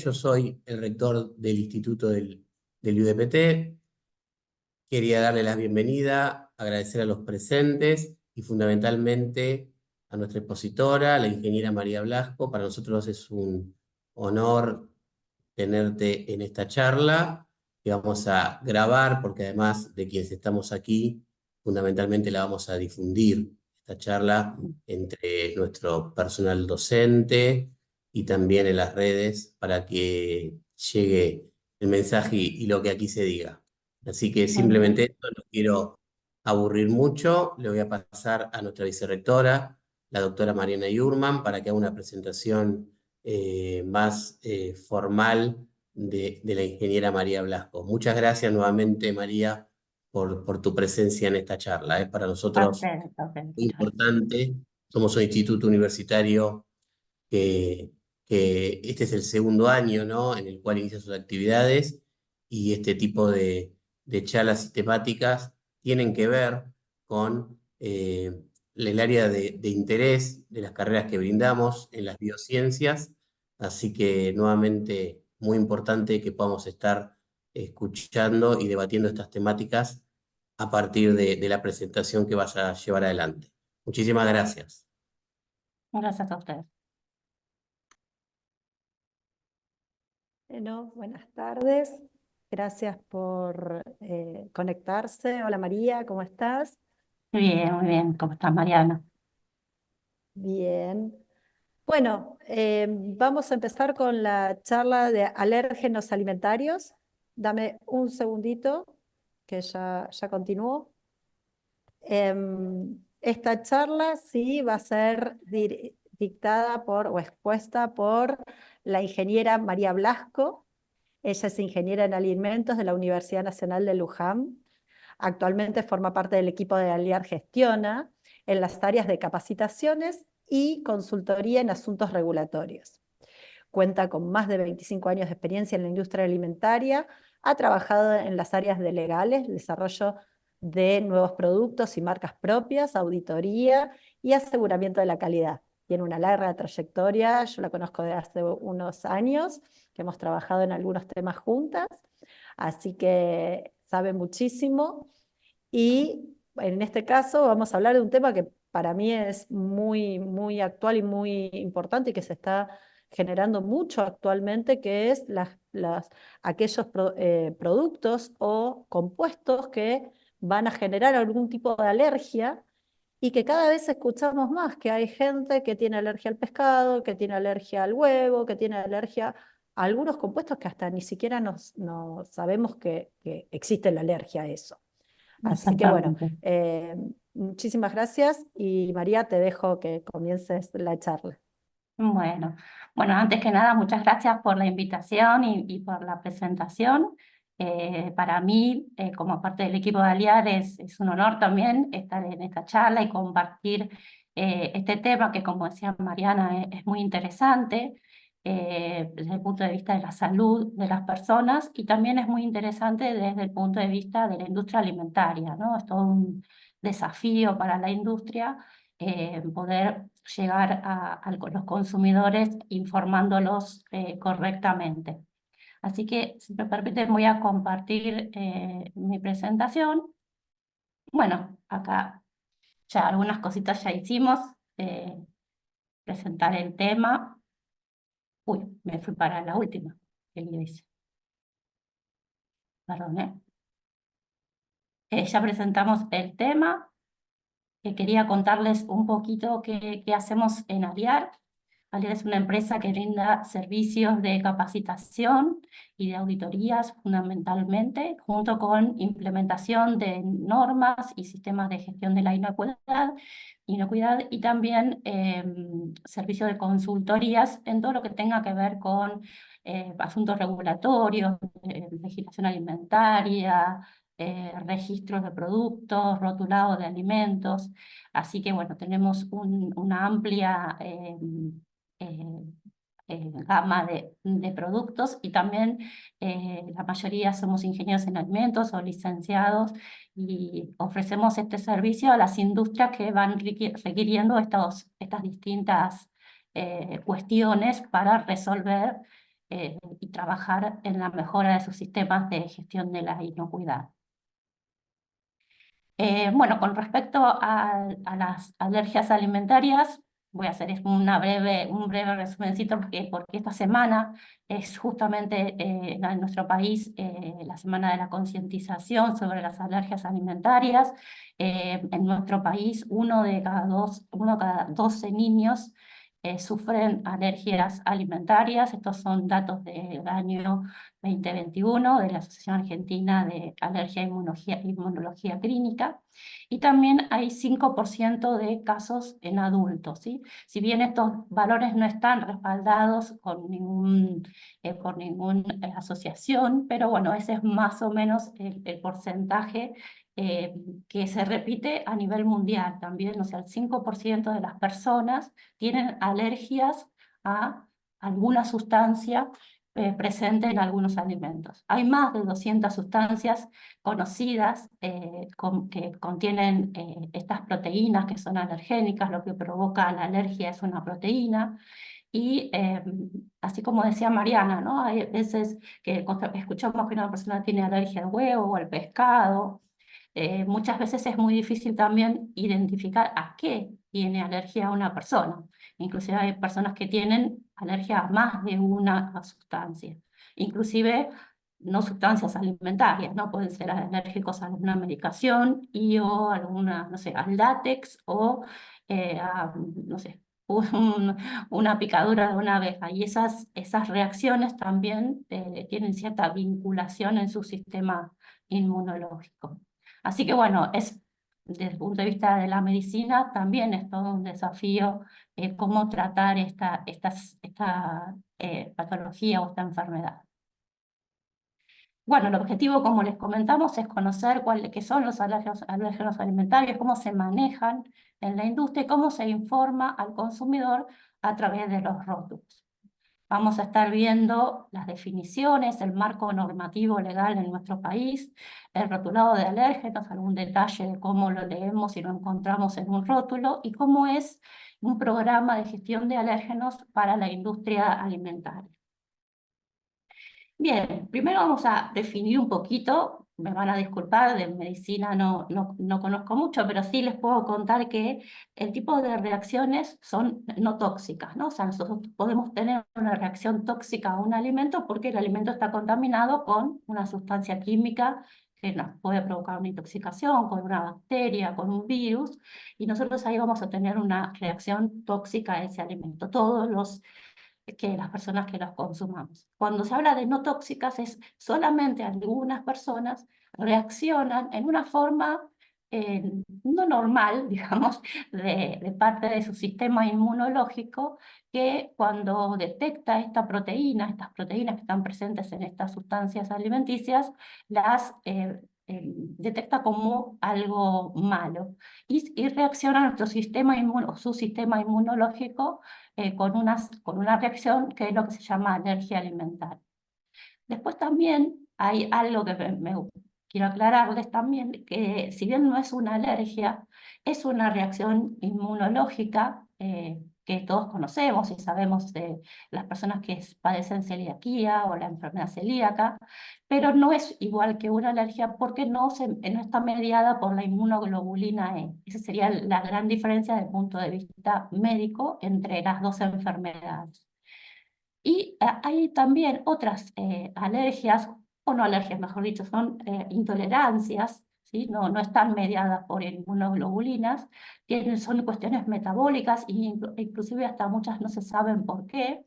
yo soy el rector del Instituto del IUDPT. Quería darle la bienvenida, agradecer a los presentes y fundamentalmente a nuestra expositora, la ingeniera María Blasco. Para nosotros es un honor tenerte en esta charla que vamos a grabar, porque además de quienes estamos aquí, fundamentalmente la vamos a difundir, esta charla, entre nuestro personal docente y también en las redes para que llegue el mensaje y lo que aquí se diga. Así que Muy bien. simplemente esto, no quiero aburrir mucho, le voy a pasar a nuestra vicerrectora, la doctora Mariana Yurman, para que haga una presentación más formal de la ingeniera María Blasco. Muchas gracias nuevamente, María, por tu presencia en esta charla. Es para nosotros A ustedes, muy muchas gracias. importante. Somos un instituto universitario que, que este es el segundo año, ¿no?, en el cual inicia sus actividades, y este tipo de charlas y temáticas tienen que ver con el área de interés de las carreras que brindamos en las biociencias. Así que nuevamente muy importante que podamos estar escuchando y debatiendo estas temáticas a partir de la presentación que vas a llevar adelante. Muchísimas gracias. Gracias a ustedes. Bueno, buenas tardes. Gracias por conectarse. Hola María, ¿cómo estás? Muy bien. ¿Cómo estás, Mariana? Bien. Bueno, vamos a empezar con la charla de alérgenos alimentarios. Dame un segundito, que ya continúo. Esta charla sí va a ser dictada por o expuesta por la ingeniera María Blasco. Ella es ingeniera en alimentos de la Universidad Nacional de Luján. Actualmente forma parte del equipo de Aliar Gestiona en las áreas de capacitaciones y consultoría en asuntos regulatorios. Cuenta con más de 25 años de experiencia en la industria alimentaria. Ha trabajado en las áreas de legales, desarrollo de nuevos productos y marcas propias, auditoría y aseguramiento de la calidad. Tiene una larga trayectoria, yo la conozco de hace unos años, que hemos trabajado en algunos temas juntas, así que sabe muchísimo. Y en este caso vamos a hablar de un tema que para mí es muy actual y muy importante y que se está generando mucho actualmente, que es aquellos productos o compuestos que van a generar algún tipo de alergia y que cada vez escuchamos más que hay gente que tiene alergia al pescado, que tiene alergia al huevo, que tiene alergia a algunos compuestos que hasta ni siquiera no sabemos que existe la alergia a eso. Así que bueno, Exactamente. muchísimas gracias y María, te dejo que comiences la charla. Bueno, antes que nada, muchas gracias por la invitación y por la presentación. Para mí, como parte del equipo de Aliar, es un honor también estar en esta charla y compartir este tema que, como decía Mariana, es muy interesante desde el punto de vista de la salud de las personas, y también es muy interesante desde el punto de vista de la industria alimentaria, ¿no? Es todo un desafío para la industria poder llegar a los consumidores informándolos correctamente. Así que, si me permiten, voy a compartir mi presentación. Bueno, acá ya algunas cositas ya hicimos. Presentar el tema. Uy, me fui para la última que le hice. Perdón, ya presentamos el tema. Quería contarles un poquito qué hacemos en Aliar. Aliar es una empresa que brinda servicios de capacitación y de auditorías fundamentalmente, junto con implementación de normas y sistemas de gestión de la inocuidad y también servicios de consultorías en todo lo que tenga que ver con asuntos regulatorios, legislación alimentaria, registros de productos, rotulado de alimentos. Así que bueno, tenemos una amplia gama de productos, y también la mayoría somos ingenieros en alimentos o licenciados, y ofrecemos este servicio a las industrias que van requiriendo estas distintas cuestiones para resolver y trabajar en la mejora de sus sistemas de gestión de la inocuidad. Bueno, con respecto a las alergias alimentarias, voy a hacer un breve resumencito porque esta semana es justamente en nuestro país la semana de la concientización sobre las alergias alimentarias. En nuestro país, uno de cada 12 niños sufren alergias alimentarias. Estos son datos del año 2021 de la Asociación Argentina de Alergia e Inmunología Clínica. Y también hay 5% de casos en adultos, ¿sí? Si bien estos valores no están respaldados por ninguna asociación, pero bueno, ese es más o menos el porcentaje que se repite a nivel mundial también. O sea, el 5% de las personas tienen alergias a alguna sustancia presente en algunos alimentos. Hay más de 200 sustancias conocidas que contienen estas proteínas que son alergénicas. Lo que provoca la alergia es una proteína. Y así como decía Mariana, ¿no? Hay veces que escuchamos que una persona tiene alergia al huevo o al pescado. Muchas veces es muy difícil también identificar a qué tiene alergia una persona. Inclusive hay personas que tienen alergia a más de una sustancia. Inclusive no sustancias alimentarias, ¿no? Pueden ser alérgicos a alguna medicación y o alguna, no sé, al látex o a, no sé, una picadura de una abeja. Y esas reacciones también tienen cierta vinculación en su sistema inmunológico. Así que bueno, desde el punto de vista de la medicina también es todo un desafío cómo tratar esta patología o esta enfermedad. Bueno, el objetivo, como les comentamos, es conocer qué son los alérgenos alimentarios, cómo se manejan en la industria y cómo se informa al consumidor a través de los rótulos. Vamos a estar viendo las definiciones, el marco normativo legal en nuestro país, el rotulado de alérgenos, algún detalle de cómo lo leemos y lo encontramos en un rótulo, y cómo es un programa de gestión de alérgenos para la industria alimentaria. Bien, primero vamos a definir un poquito, me van a disculpar, de medicina no conozco mucho, pero sí les puedo contar que el tipo de reacciones son no tóxicas, ¿no? O sea, nosotros podemos tener una reacción tóxica a un alimento porque el alimento está contaminado con una sustancia química que nos puede provocar una intoxicación, con una bacteria, con un virus, y nosotros ahí vamos a tener una reacción tóxica a ese alimento. Que las personas que los consumamos. Cuando se habla de no tóxicas, es solamente algunas personas reaccionan en una forma no normal, digamos, de parte de su sistema inmunológico, que cuando detecta estas proteínas que están presentes en estas sustancias alimenticias, las detecta como algo malo y reacciona nuestro sistema su sistema inmunológico con una reacción que es lo que se llama alergia alimentaria. Después también hay algo que quiero aclararles también, que si bien no es una alergia, es una reacción inmunológica que todos conocemos y sabemos de las personas que padecen celiaquía o la enfermedad celíaca, pero no es igual que una alergia porque no está mediada por la inmunoglobulina E. Esa sería la gran diferencia desde el punto de vista médico entre las dos enfermedades. Y hay también otras alergias, o no alergias, mejor dicho, son intolerancias, ¿sí? No están mediadas por inmunoglobulinas, son cuestiones metabólicas e inclusive hasta muchas no se saben por qué,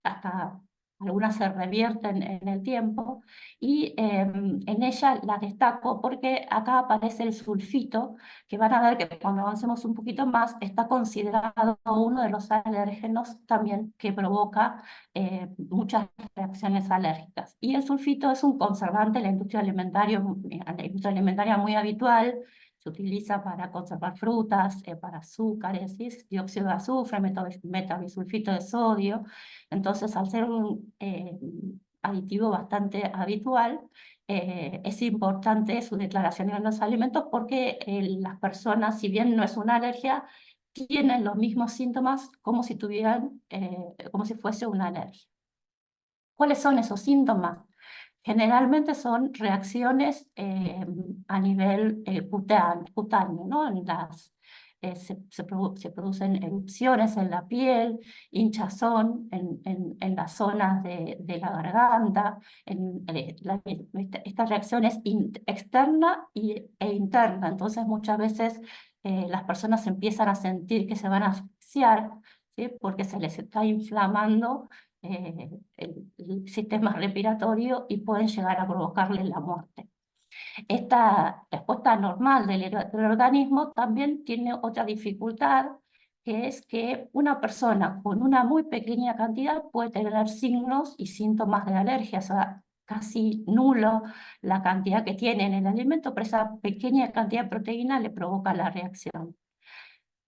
hasta algunas se revierten en el tiempo, y en ella las destaco porque acá aparece el sulfito, que van a ver que cuando avancemos un poquito más está considerado uno de los alérgenos también que provoca muchas reacciones alérgicas. Y el sulfito es un conservante en la industria alimentaria muy habitual. Se utiliza para conservar frutas, para azúcares, ¿sí? Dióxido de azufre, metabisulfito de sodio. Entonces, al ser un aditivo bastante habitual, es importante su declaración en los alimentos porque las personas, si bien no es una alergia, tienen los mismos síntomas como si fuese una alergia. ¿Cuáles son esos síntomas? Generalmente son reacciones a nivel cutáneo, ¿no? Se producen erupciones en la piel, hinchazón en las zonas de la garganta. Esta reacción es externa e interna, entonces muchas veces las personas empiezan a sentir que se van a asfixiar, ¿sí? Porque se les está inflamando el sistema respiratorio y pueden llegar a provocarle la muerte. Esta respuesta normal del organismo también tiene otra dificultad, que es que una persona con una muy pequeña cantidad puede tener signos y síntomas de alergia, o sea, casi nulo la cantidad que tiene en el alimento, pero esa pequeña cantidad de proteína le provoca la reacción.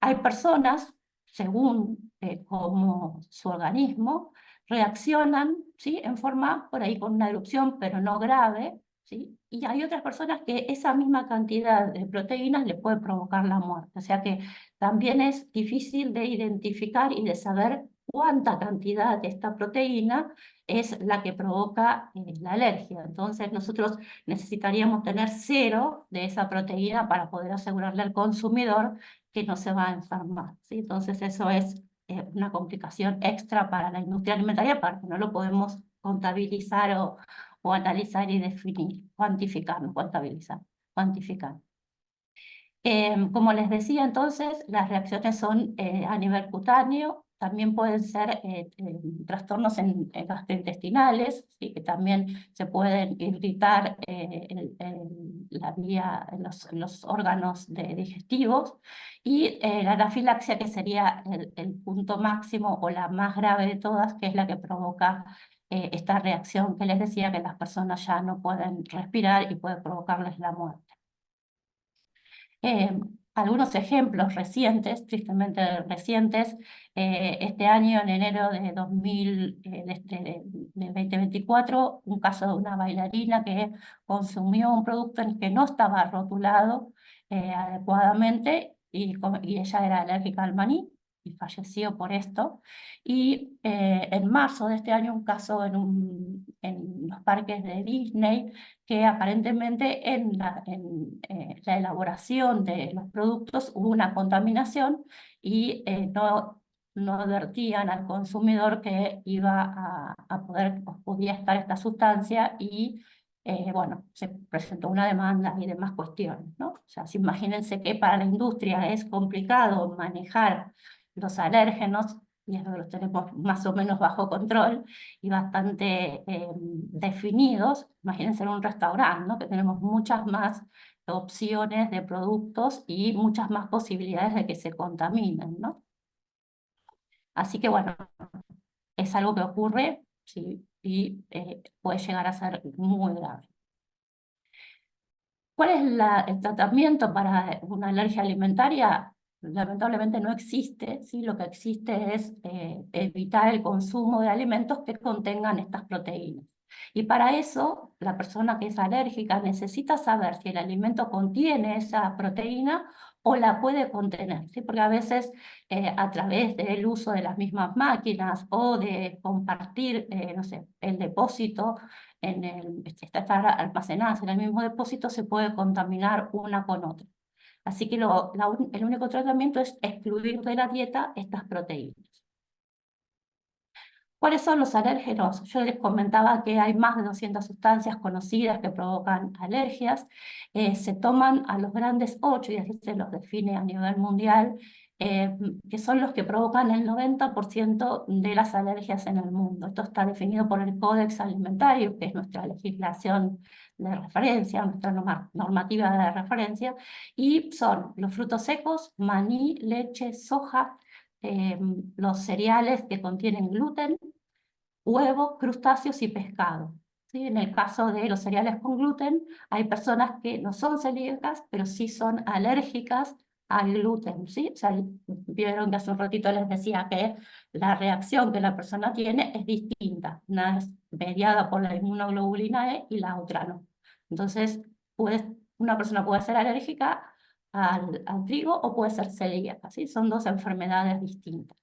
Hay personas, según cómo su organismo, reaccionan, ¿sí? En forma, por ahí con una erupción, pero no grave, ¿sí? Y hay otras personas que esa misma cantidad de proteínas le puede provocar la muerte. O sea que también es difícil de identificar y de saber cuánta cantidad de esta proteína es la que provoca la alergia. Entonces nosotros necesitaríamos tener 0 de esa proteína para poder asegurarle al consumidor que no se va a enfermar, ¿sí? Entonces eso es una complicación extra para la industria alimentaria, porque no lo podemos contabilizar o analizar y definir, cuantificar, no contabilizar, cuantificar. Como les decía entonces, las reacciones son a nivel cutáneo, también pueden ser trastornos gastrointestinales, ¿sí? Que también se pueden irritar la vía, los órganos digestivos, y la anafilaxia, que sería el punto máximo o la más grave de todas, que es la que provoca esta reacción que les decía, que las personas ya no pueden respirar y puede provocarles la muerte. Algunos ejemplos recientes, tristemente recientes, este año en enero de 2024, un caso de una bailarina que consumió un producto en el que no estaba rotulado adecuadamente y ella era alérgica al maní y falleció por esto. Y en marzo de este año un caso en los parques de Disney, que aparentemente en la elaboración de los productos hubo una contaminación y no advertían al consumidor que iba podía estar esta sustancia, y bueno, se presentó una demanda y demás cuestiones, ¿no? O sea, imagínense que para la industria es complicado manejar los alérgenos, y eso los tenemos más o menos bajo control y bastante definidos. Imagínense en un restaurante, ¿no? Que tenemos muchas más opciones de productos y muchas más posibilidades de que se contaminen, ¿no? Así que bueno, es algo que ocurre, ¿sí? Y puede llegar a ser muy grave. ¿Cuál es el tratamiento para una alergia alimentaria? Lamentablemente no existe, ¿sí? Lo que existe es evitar el consumo de alimentos que contengan estas proteínas. Y para eso, la persona que es alérgica necesita saber si el alimento contiene esa proteína o la puede contener, ¿sí? Porque a veces a través del uso de las mismas máquinas o de compartir, no sé, el depósito, está almacenadas en el mismo depósito, se puede contaminar una con otra. Así que el único tratamiento es excluir de la dieta estas proteínas. ¿Cuáles son los alérgenos? Yo les comentaba que hay más de 200 sustancias conocidas que provocan alergias. Se toman a los grandes 8, y así se los define a nivel mundial, que son los que provocan el 90% de las alergias en el mundo. Esto está definido por el Códex Alimentario, que es nuestra legislación de referencia, nuestra normativa de referencia, y son los frutos secos, maní, leche, soja, los cereales que contienen gluten, huevos, crustáceos y pescado. ¿Sí? En el caso de los cereales con gluten, hay personas que no son celíacas, pero sí son alérgicas al gluten, ¿sí? O sea, vieron que hace un ratito les decía que la reacción que la persona tiene es distinta. Una es mediada por la inmunoglobulina E y la otra no. Entonces, una persona puede ser alérgica al trigo o puede ser celíaca, ¿sí? Son dos enfermedades distintas.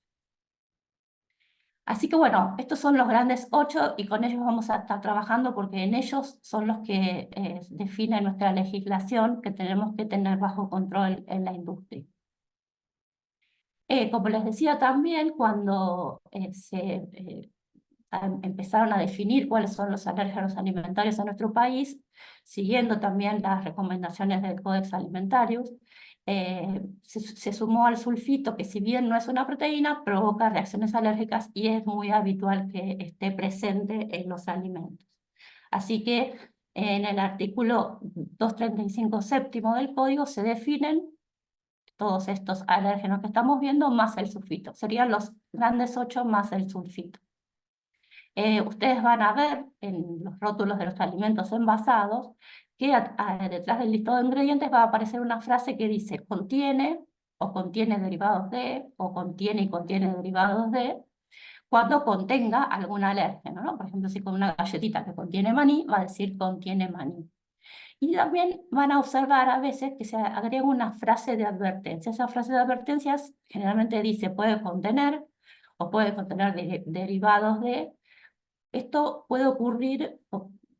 Así que bueno, estos son los grandes 8 y con ellos vamos a estar trabajando porque en ellos son los que definen nuestra legislación que tenemos que tener bajo control en la industria. Como les decía también, cuando empezaron a definir cuáles son los alérgenos alimentarios en nuestro país, siguiendo también las recomendaciones del Codex Alimentarius, se sumó al sulfito, que si bien no es una proteína, provoca reacciones alérgicas y es muy habitual que esté presente en los alimentos. Así que en el artículo 235 séptimo del código se definen todos estos alérgenos que estamos viendo más el sulfito. Serían los grandes 8 más el sulfito. Ustedes van a ver en los rótulos de los alimentos envasados que detrás del listado de ingredientes va a aparecer una frase que dice contiene o contiene derivados de, o contiene y contiene derivados de, cuando contenga algún alérgeno, ¿no? Por ejemplo, si con una galletita que contiene maní, va a decir contiene maní. Y también van a observar a veces que se agrega una frase de advertencia. Esa frase de advertencias generalmente dice puede contener o puede contener derivados de. Esto puede ocurrir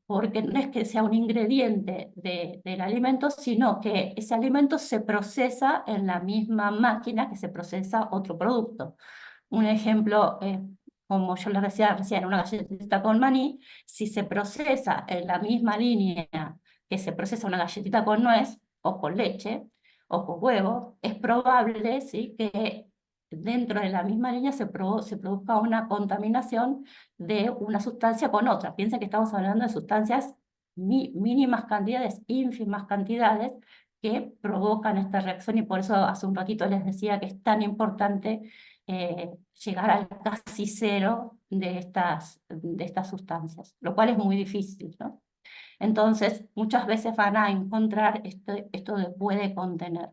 porque no es que sea un ingrediente del alimento, sino que ese alimento se procesa en la misma máquina que se procesa otro producto. Un ejemplo, como yo les decía recién, una galletita con maní, si se procesa en la misma línea que se procesa una galletita con nuez, o con leche, o con huevo, es probable, ¿sí?, que dentro de la misma línea se produzca una contaminación de una sustancia con otra. Piensen que estamos hablando de sustancias mínimas cantidades, ínfimas cantidades, que provocan esta reacción, y por eso hace un ratito les decía que es tan importante llegar al casi cero de estas sustancias, lo cual es muy difícil, ¿no? Entonces, muchas veces van a encontrar esto de puede contener.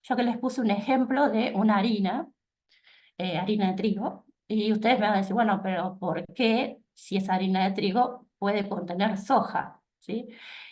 Yo que les puse un ejemplo de una harina de trigo, y ustedes me van a decir, bueno, pero ¿por qué si esa harina de trigo puede contener soja? ¿Sí?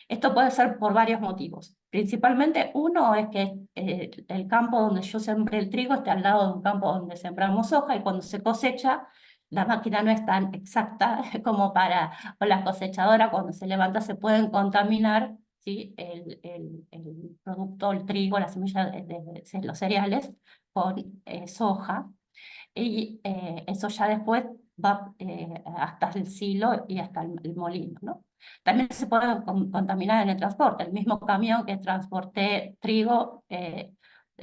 Esto puede ser por varios motivos. Principalmente uno es que el campo donde yo sembré el trigo está al lado de un campo donde sembramos soja, y cuando se cosecha, la máquina no es tan exacta como o la cosechadora cuando se levanta se pueden contaminar, ¿sí?, el producto, el trigo, la semilla de los cereales con soja, y eso ya después va hasta el silo y hasta el molino, ¿no? También se puede contaminar en el transporte. El mismo camión que transporté trigo,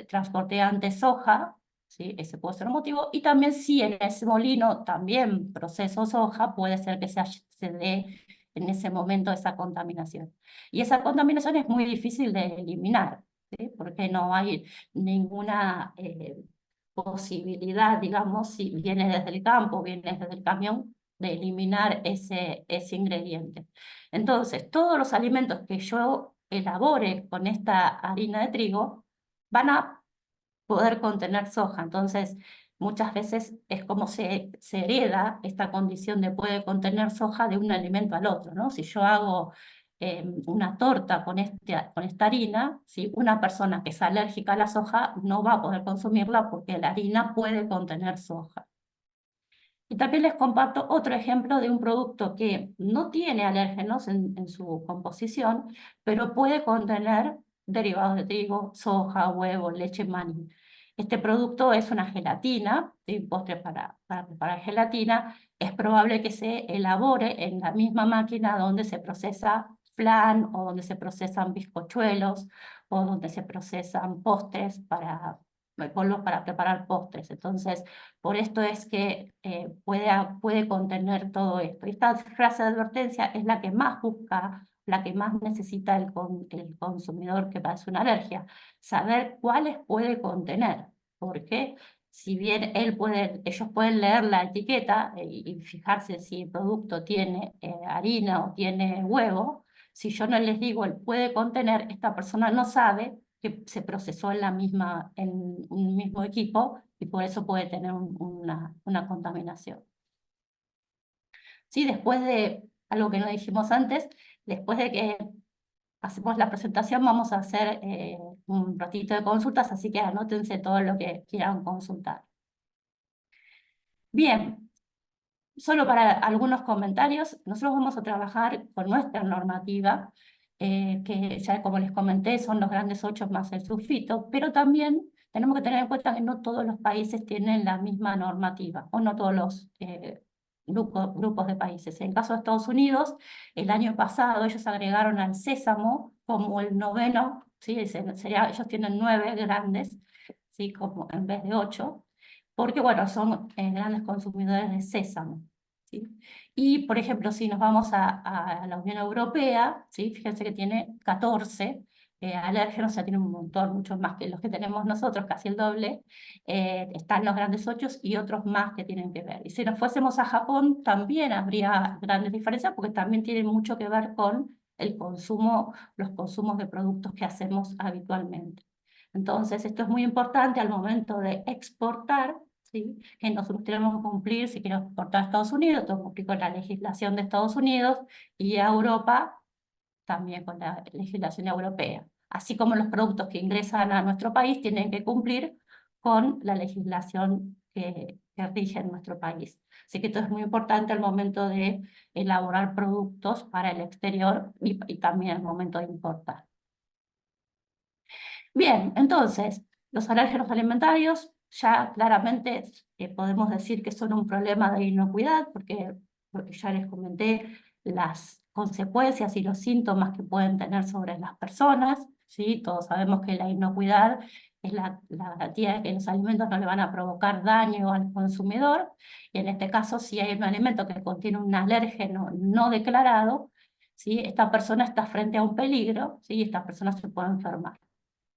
transporté antes soja, ¿sí? Ese puede ser un motivo. Y también si en ese molino también proceso soja, puede ser que se dé en ese momento esa contaminación. Y esa contaminación es muy difícil de eliminar, ¿sí?, porque no hay ninguna posibilidad, digamos, si viene desde el campo, viene desde el camión, de eliminar ese ingrediente. Entonces, todos los alimentos que yo elabore con esta harina de trigo van a poder contener soja. Entonces, muchas veces es como se hereda esta condición de puede contener soja de un alimento al otro, ¿no? Si yo hago una torta con esta harina, ¿sí?, una persona que es alérgica a la soja no va a poder consumirla porque la harina puede contener soja. Y también les comparto otro ejemplo de un producto que no tiene alérgenos en su composición, pero puede contener derivados de trigo, soja, huevo, leche, maní. Este producto es una gelatina, un postre para preparar gelatina. Es probable que se elabore en la misma máquina donde se procesa flan, o donde se procesan bizcochuelos, o donde se procesan postres polvos para preparar postres. Entonces, por esto es que puede contener todo esto. Esta frase de advertencia es la que más busca, la que más necesita el consumidor que padece una alergia, saber cuáles puede contener, porque si bien ellos pueden leer la etiqueta y fijarse si el producto tiene harina o tiene huevo, si yo no les digo el puede contener, esta persona no sabe que se procesó en un mismo equipo, y por eso puede tener una contaminación. Sí, después de algo que no dijimos antes, después de que hacemos la presentación, vamos a hacer un ratito de consultas, así que anótense todo lo que quieran consultar. Bien, solo para algunos comentarios, nosotros vamos a trabajar con nuestra normativa, que ya como les comenté son los grandes 8 más el sulfito, pero también tenemos que tener en cuenta que no todos los países tienen la misma normativa, o no todos los grupos de países. En el caso de Estados Unidos, el año pasado ellos agregaron al sésamo como el noveno, ¿sí? Ellos tienen 9 grandes, ¿sí? Como en vez de 8, porque bueno, son grandes consumidores de sésamo, ¿sí? Y, por ejemplo, si nos vamos a la Unión Europea, ¿sí? Fíjense que tiene 14 alérgenos, o sea, tiene un montón, muchos más que los que tenemos nosotros, casi el doble. Están los grandes 8 y otros más que tienen que ver. Y si nos fuésemos a Japón, también habría grandes diferencias, porque también tiene mucho que ver con el consumo, los consumos de productos que hacemos habitualmente. Entonces, esto es muy importante al momento de exportar, ¿sí? Que nosotros tenemos que cumplir, si queremos exportar a Estados Unidos, tenemos que cumplir con la legislación de Estados Unidos, y a Europa también con la legislación europea. Así como los productos que ingresan a nuestro país tienen que cumplir con la legislación que rige en nuestro país. Así que esto es muy importante al momento de elaborar productos para el exterior y también al momento de importar. Bien, entonces, los alérgenos alimentarios ya claramente podemos decir que son un problema de inocuidad, porque ya les comenté las consecuencias y los síntomas que pueden tener sobre las personas, ¿sí? Todos sabemos que la inocuidad es la garantía de que los alimentos no le van a provocar daño al consumidor, y en este caso, si hay un alimento que contiene un alérgeno no declarado, ¿sí? Esta persona está frente a un peligro, ¿sí? Esta persona se puede enfermar.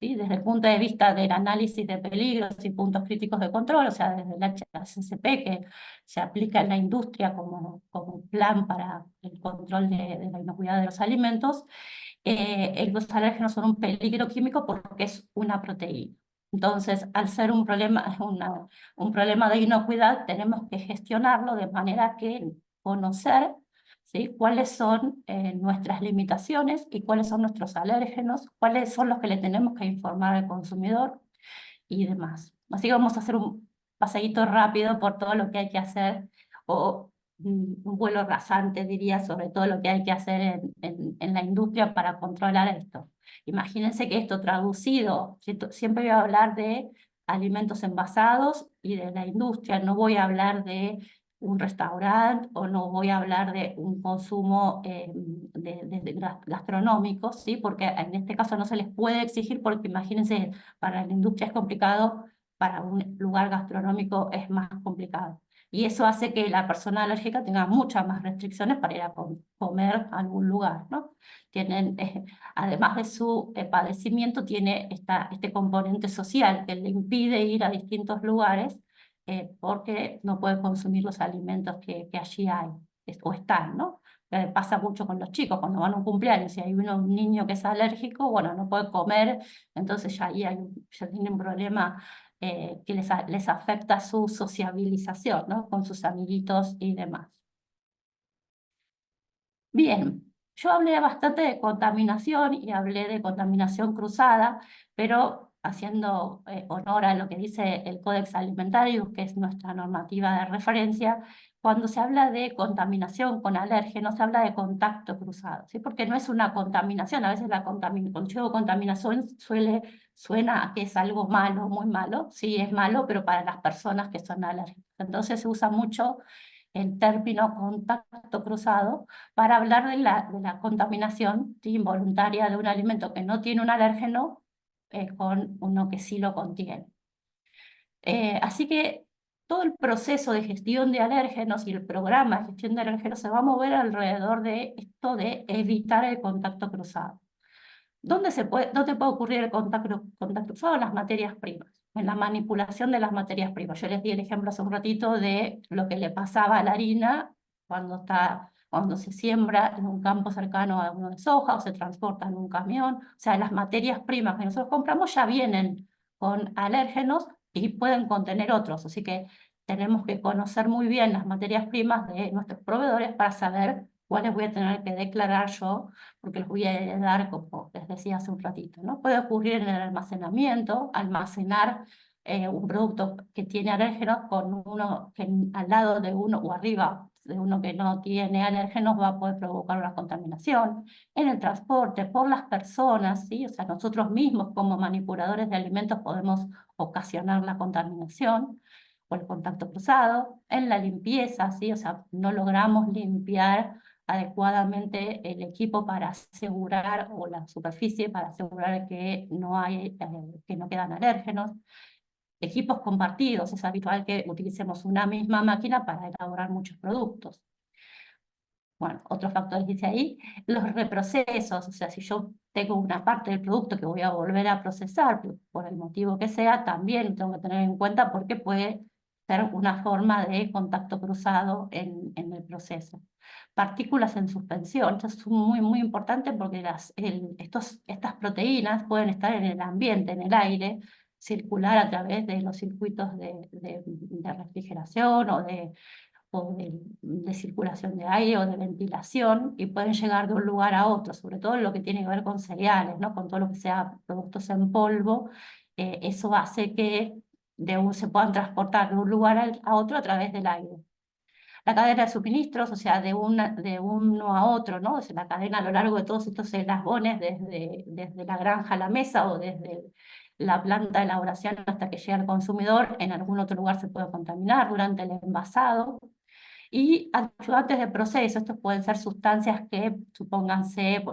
¿Sí? Desde el punto de vista del análisis de peligros y puntos críticos de control, o sea, desde el HACCP, que se aplica en la industria como plan para el control de la inocuidad de los alimentos, los alérgenos son un peligro químico porque es una proteína. Entonces, al ser un problema de inocuidad, tenemos que gestionarlo de manera que conocer, ¿sí? Cuáles son nuestras limitaciones y cuáles son nuestros alérgenos, cuáles son los que le tenemos que informar al consumidor y demás. Así que vamos a hacer un paseíto rápido por todo lo que hay que hacer, o un vuelo rasante, diría, sobre todo lo que hay que hacer en la industria para controlar esto. Imagínense que esto traducido, siempre voy a hablar de alimentos envasados y de la industria, no voy a hablar de un restaurante o no voy a hablar de un consumo gastronómico, ¿sí? Porque en este caso no se les puede exigir, porque imagínense, para la industria es complicado, para un lugar gastronómico es más complicado. Y eso hace que la persona alérgica tenga muchas más restricciones para ir a comer a algún lugar, ¿no? Tienen, además de su padecimiento, tiene este componente social que le impide ir a distintos lugares porque no puede consumir los alimentos que allí hay o están, ¿no? Pasa mucho con los chicos, cuando van a un cumpleaños, si hay un niño que es alérgico, bueno, no puede comer, entonces ya ahí ya tiene un problema que les afecta su sociabilización, ¿no? Con sus amiguitos y demás. Bien, yo hablé bastante de contaminación y hablé de contaminación cruzada, pero haciendo honor a lo que dice el Codex Alimentarius, que es nuestra normativa de referencia, cuando se habla de contaminación con alérgenos, se habla de contacto cruzado, ¿sí? Porque no es una contaminación, a veces cuando yo digo contaminación suena a que es algo malo, muy malo, sí es malo, pero para las personas que son alérgicas. Entonces se usa mucho el término contacto cruzado para hablar de la contaminación, ¿sí? Involuntaria de un alimento que no tiene un alérgeno con uno que sí lo contiene. Así que todo el proceso de gestión de alérgenos y el programa de gestión de alérgenos se va a mover alrededor de esto de evitar el contacto cruzado. ¿Dónde puede ocurrir el contacto cruzado? En las materias primas, en la manipulación de las materias primas. Yo les di el ejemplo hace un ratito de lo que le pasaba a la harina cuando se siembra en un campo cercano a uno de soja o se transporta en un camión. O sea, las materias primas que nosotros compramos ya vienen con alérgenos y pueden contener otros. Así que tenemos que conocer muy bien las materias primas de nuestros proveedores para saber cuáles voy a tener que declarar yo, porque los voy a heredar, como les decía hace un ratito, ¿no? Puede ocurrir en el almacenamiento, almacenar un producto que tiene alérgenos con uno que al lado de uno o arriba de uno que no tiene alérgenos va a poder provocar una contaminación. En el transporte, por las personas, ¿sí? O sea, nosotros mismos como manipuladores de alimentos podemos ocasionar la contaminación por el contacto cruzado. En la limpieza, ¿sí? O sea, no logramos limpiar adecuadamente el equipo para asegurar, o la superficie para asegurar que no hay, que no quedan alérgenos. Equipos compartidos, es habitual que utilicemos una misma máquina para elaborar muchos productos. Bueno, otros factores dice ahí, los reprocesos, o sea, si yo tengo una parte del producto que voy a volver a procesar, por el motivo que sea, también tengo que tener en cuenta porque puede ser una forma de contacto cruzado en el proceso. Partículas en suspensión, esto es muy importante porque estas proteínas pueden estar en el ambiente, en el aire, circular a través de los circuitos de refrigeración de circulación de aire o de ventilación, y pueden llegar de un lugar a otro, sobre todo en lo que tiene que ver con cereales, ¿no? Con todo lo que sea productos en polvo, eso hace que se puedan transportar de un lugar a otro a través del aire. La cadena de suministros, o sea, de uno a otro, ¿no? O sea, la cadena a lo largo de todos estos eslabones, desde la granja a la mesa o desde la planta de elaboración hasta que llega al consumidor, en algún otro lugar se puede contaminar durante el envasado. Y ayudantes de proceso, estos pueden ser sustancias que, supónganse,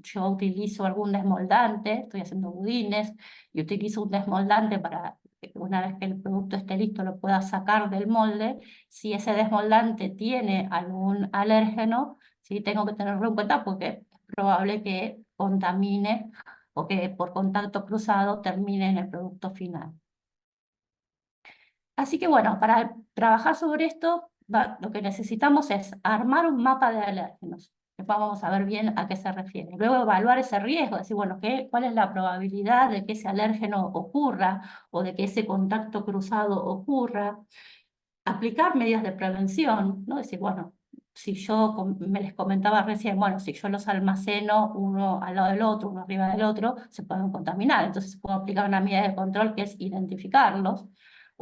yo utilizo algún desmoldante, estoy haciendo budines, y utilizo un desmoldante para que una vez que el producto esté listo lo pueda sacar del molde. Si ese desmoldante tiene algún alérgeno, ¿sí? Tengo que tenerlo en cuenta porque es probable que contamine o que por contacto cruzado termine en el producto final. Así que bueno, para trabajar sobre esto, lo que necesitamos es armar un mapa de alérgenos. Después vamos a ver bien a qué se refiere. Luego evaluar ese riesgo, decir, bueno, ¿cuál es la probabilidad de que ese alérgeno ocurra o de que ese contacto cruzado ocurra? Aplicar medidas de prevención, ¿no? Decir, bueno, si yo les comentaba recién, bueno, si yo los almaceno uno al lado del otro, uno arriba del otro, se pueden contaminar. Entonces puedo aplicar una medida de control que es identificarlos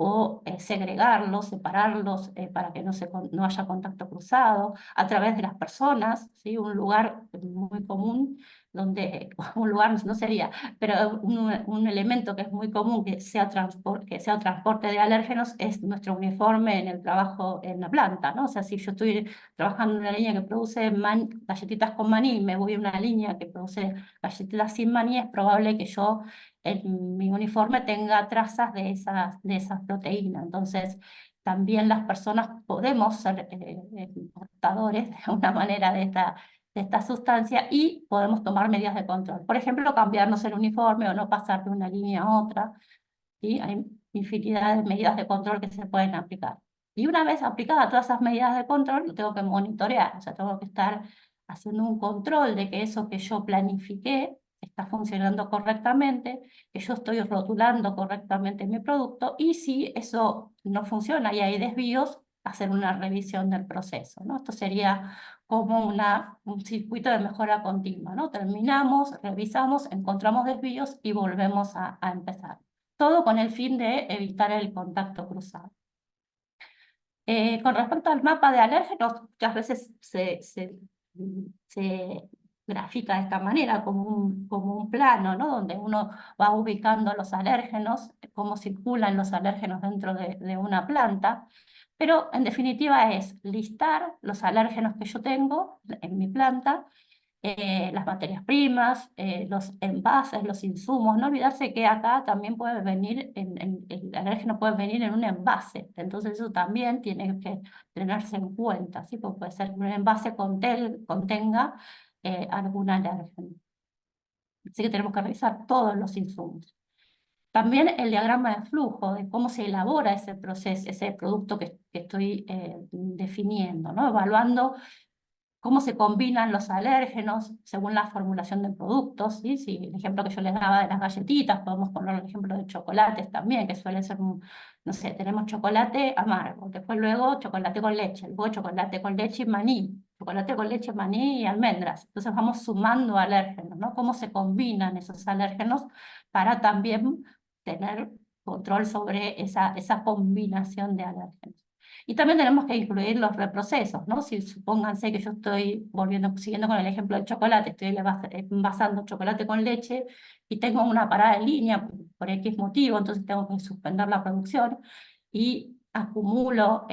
o segregarlos, separarlos para que no haya contacto cruzado, a través de las personas, ¿sí? Un lugar muy común donde, un lugar no sería, pero un elemento que es muy común que sea transporte de alérgenos es nuestro uniforme en el trabajo en la planta, ¿no? O sea, si yo estoy trabajando en una línea que produce galletitas con maní y me voy a una línea que produce galletitas sin maní, es probable que yo en mi uniforme tenga trazas de esas proteínas. Entonces, también las personas podemos ser portadores de alguna manera de esta sustancia y podemos tomar medidas de control. Por ejemplo, cambiarnos el uniforme o no pasar de una línea a otra. ¿Sí? Hay infinidad de medidas de control que se pueden aplicar. Y una vez aplicadas todas esas medidas de control, lo tengo que monitorear, o sea, tengo que estar haciendo un control de que eso que yo planifiqué está funcionando correctamente, que yo estoy rotulando correctamente mi producto, y si eso no funciona y hay desvíos, hacer una revisión del proceso, ¿no? Esto sería como un circuito de mejora continua, ¿no? Terminamos, revisamos, encontramos desvíos y volvemos a empezar. Todo con el fin de evitar el contacto cruzado. Con respecto al mapa de alérgenos, muchas veces se grafica de esta manera, como un plano, ¿no? Donde uno va ubicando los alérgenos, cómo circulan los alérgenos dentro de una planta, pero en definitiva es listar los alérgenos que yo tengo en mi planta, las materias primas, los envases, los insumos. No olvidarse que acá también puede venir, el alérgeno puede venir en un envase, entonces eso también tiene que tenerse en cuenta, ¿sí? Porque puede ser que un envase contenga algún alérgeno. Así que tenemos que revisar todos los insumos. También el diagrama de flujo, de cómo se elabora ese proceso, ese producto que estoy definiendo, ¿no? Evaluando cómo se combinan los alérgenos según la formulación de productos, ¿sí? Si el ejemplo que yo les daba de las galletitas, podemos poner el ejemplo de chocolates también, que suele ser, no sé, tenemos chocolate amargo, después luego chocolate con leche, luego chocolate con leche y maní, chocolate con leche, maní y almendras. Entonces vamos sumando alérgenos, ¿no? Cómo se combinan esos alérgenos para también tener control sobre esa combinación de alérgenos. Y también tenemos que incluir los reprocesos, ¿no? Si supónganse que yo estoy siguiendo con el ejemplo del chocolate, estoy envasando chocolate con leche y tengo una parada en línea por X motivo, entonces tengo que suspender la producción y acumulo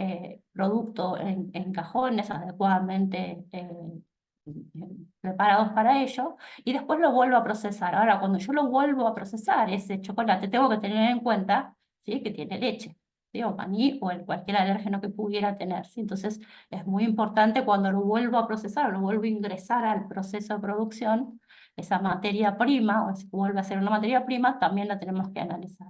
producto en cajones adecuadamente preparados para ello, y después lo vuelvo a procesar. Ahora, cuando yo lo vuelvo a procesar, ese chocolate, tengo que tener en cuenta, ¿sí?, que tiene leche, ¿sí?, o maní, o cualquier alérgeno que pudiera tener, ¿sí? Entonces, es muy importante cuando lo vuelvo a procesar, lo vuelvo a ingresar al proceso de producción, esa materia prima, o si vuelve a ser una materia prima, también la tenemos que analizar.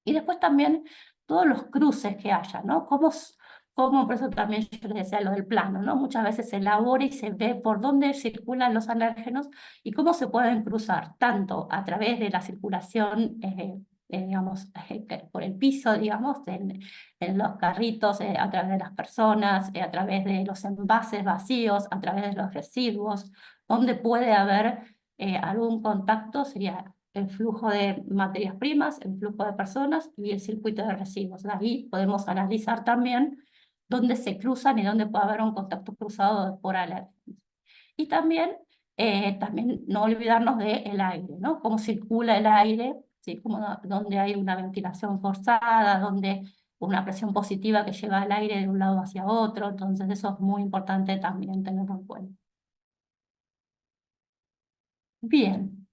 Y después también todos los cruces que haya, ¿no? Por eso también yo les decía lo del plano, ¿no? Muchas veces se elabora y se ve por dónde circulan los alérgenos y cómo se pueden cruzar, tanto a través de la circulación, digamos, por el piso, digamos, en los carritos, a través de las personas, a través de los envases vacíos, a través de los residuos, donde puede haber algún contacto, sería el flujo de materias primas, el flujo de personas y el circuito de residuos. De ahí podemos analizar también dónde se cruzan y dónde puede haber un contacto cruzado por alérgenos. Y también no olvidarnos del aire, ¿no? Cómo circula el aire, ¿sí? Donde hay una ventilación forzada, donde una presión positiva que lleva el aire de un lado hacia otro. Entonces eso es muy importante también tenerlo en cuenta. Bien.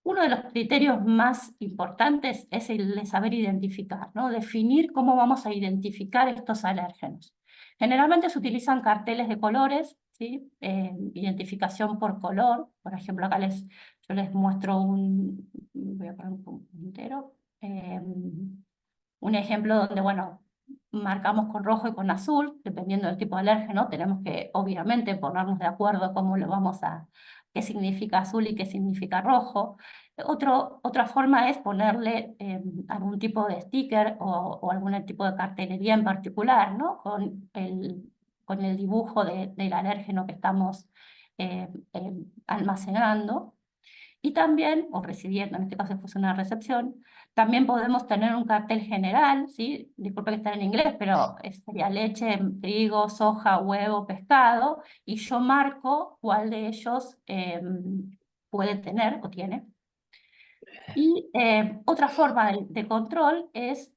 Uno de los criterios más importantes es el de saber identificar, ¿no? Definir cómo vamos a identificar estos alérgenos. Generalmente se utilizan carteles de colores, ¿sí? Identificación por color. Por ejemplo, acá yo les muestro voy a poner un puntero, un ejemplo donde, bueno, marcamos con rojo y con azul, dependiendo del tipo de alérgeno. Tenemos que, obviamente, ponernos de acuerdo cómo lo qué significa azul y qué significa rojo. Otra forma es ponerle algún tipo de sticker o algún tipo de cartelería en particular, ¿no? Con el dibujo del alérgeno que estamos almacenando. Y también, o recibiendo, en este caso fuese una recepción, también podemos tener un cartel general, ¿sí? Disculpe que está en inglés, pero sería leche, trigo, soja, huevo, pescado, y yo marco cuál de ellos puede tener o tiene. Y otra forma de control es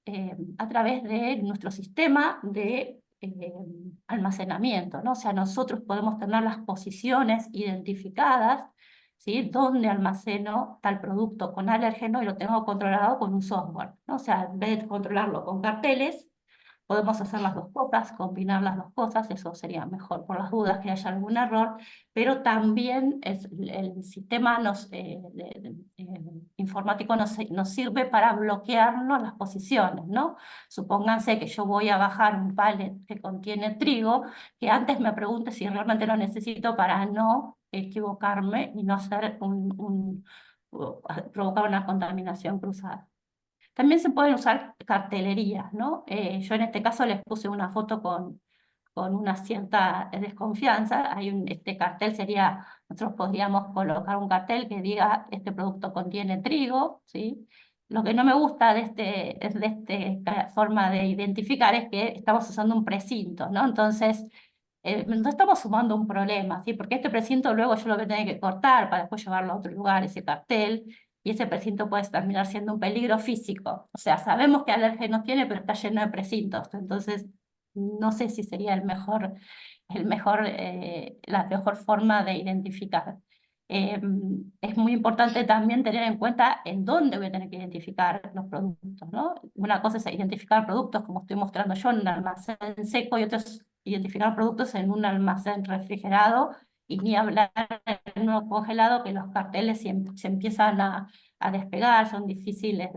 a través de nuestro sistema de almacenamiento, ¿no? O sea, nosotros podemos tener las posiciones identificadas, ¿sí? Dónde almaceno tal producto con alérgeno y lo tengo controlado con un software, ¿no? O sea, en vez de controlarlo con carteles, podemos hacer las dos cosas, combinar las dos cosas, eso sería mejor por las dudas que haya algún error, pero también el sistema informático nos sirve para bloquearnos las posiciones, ¿no? Supónganse que yo voy a bajar un pallet que contiene trigo, que antes me pregunte si realmente lo necesito para no equivocarme y no hacer provocar una contaminación cruzada. También se pueden usar cartelerías, ¿no? Yo en este caso les puse una foto con una cierta desconfianza. Este cartel nosotros podríamos colocar un cartel que diga, este producto contiene trigo, ¿sí? Lo que no me gusta de esta forma de identificar es que estamos usando un precinto, ¿no? Entonces, no estamos sumando un problema, ¿sí? Porque este precinto luego yo lo voy a tener que cortar para después llevarlo a otro lugar, ese cartel, y ese precinto puede terminar siendo un peligro físico. O sea, sabemos que alérgenos tiene, pero está lleno de precintos. Entonces, no sé si sería la mejor forma de identificar. Es muy importante también tener en cuenta en dónde voy a tener que identificar los productos, ¿no? Una cosa es identificar productos, como estoy mostrando yo, en un almacén seco, y otra es identificar productos en un almacén refrigerado, y ni hablar en uno congelado, que los carteles se empiezan a despegar, son difíciles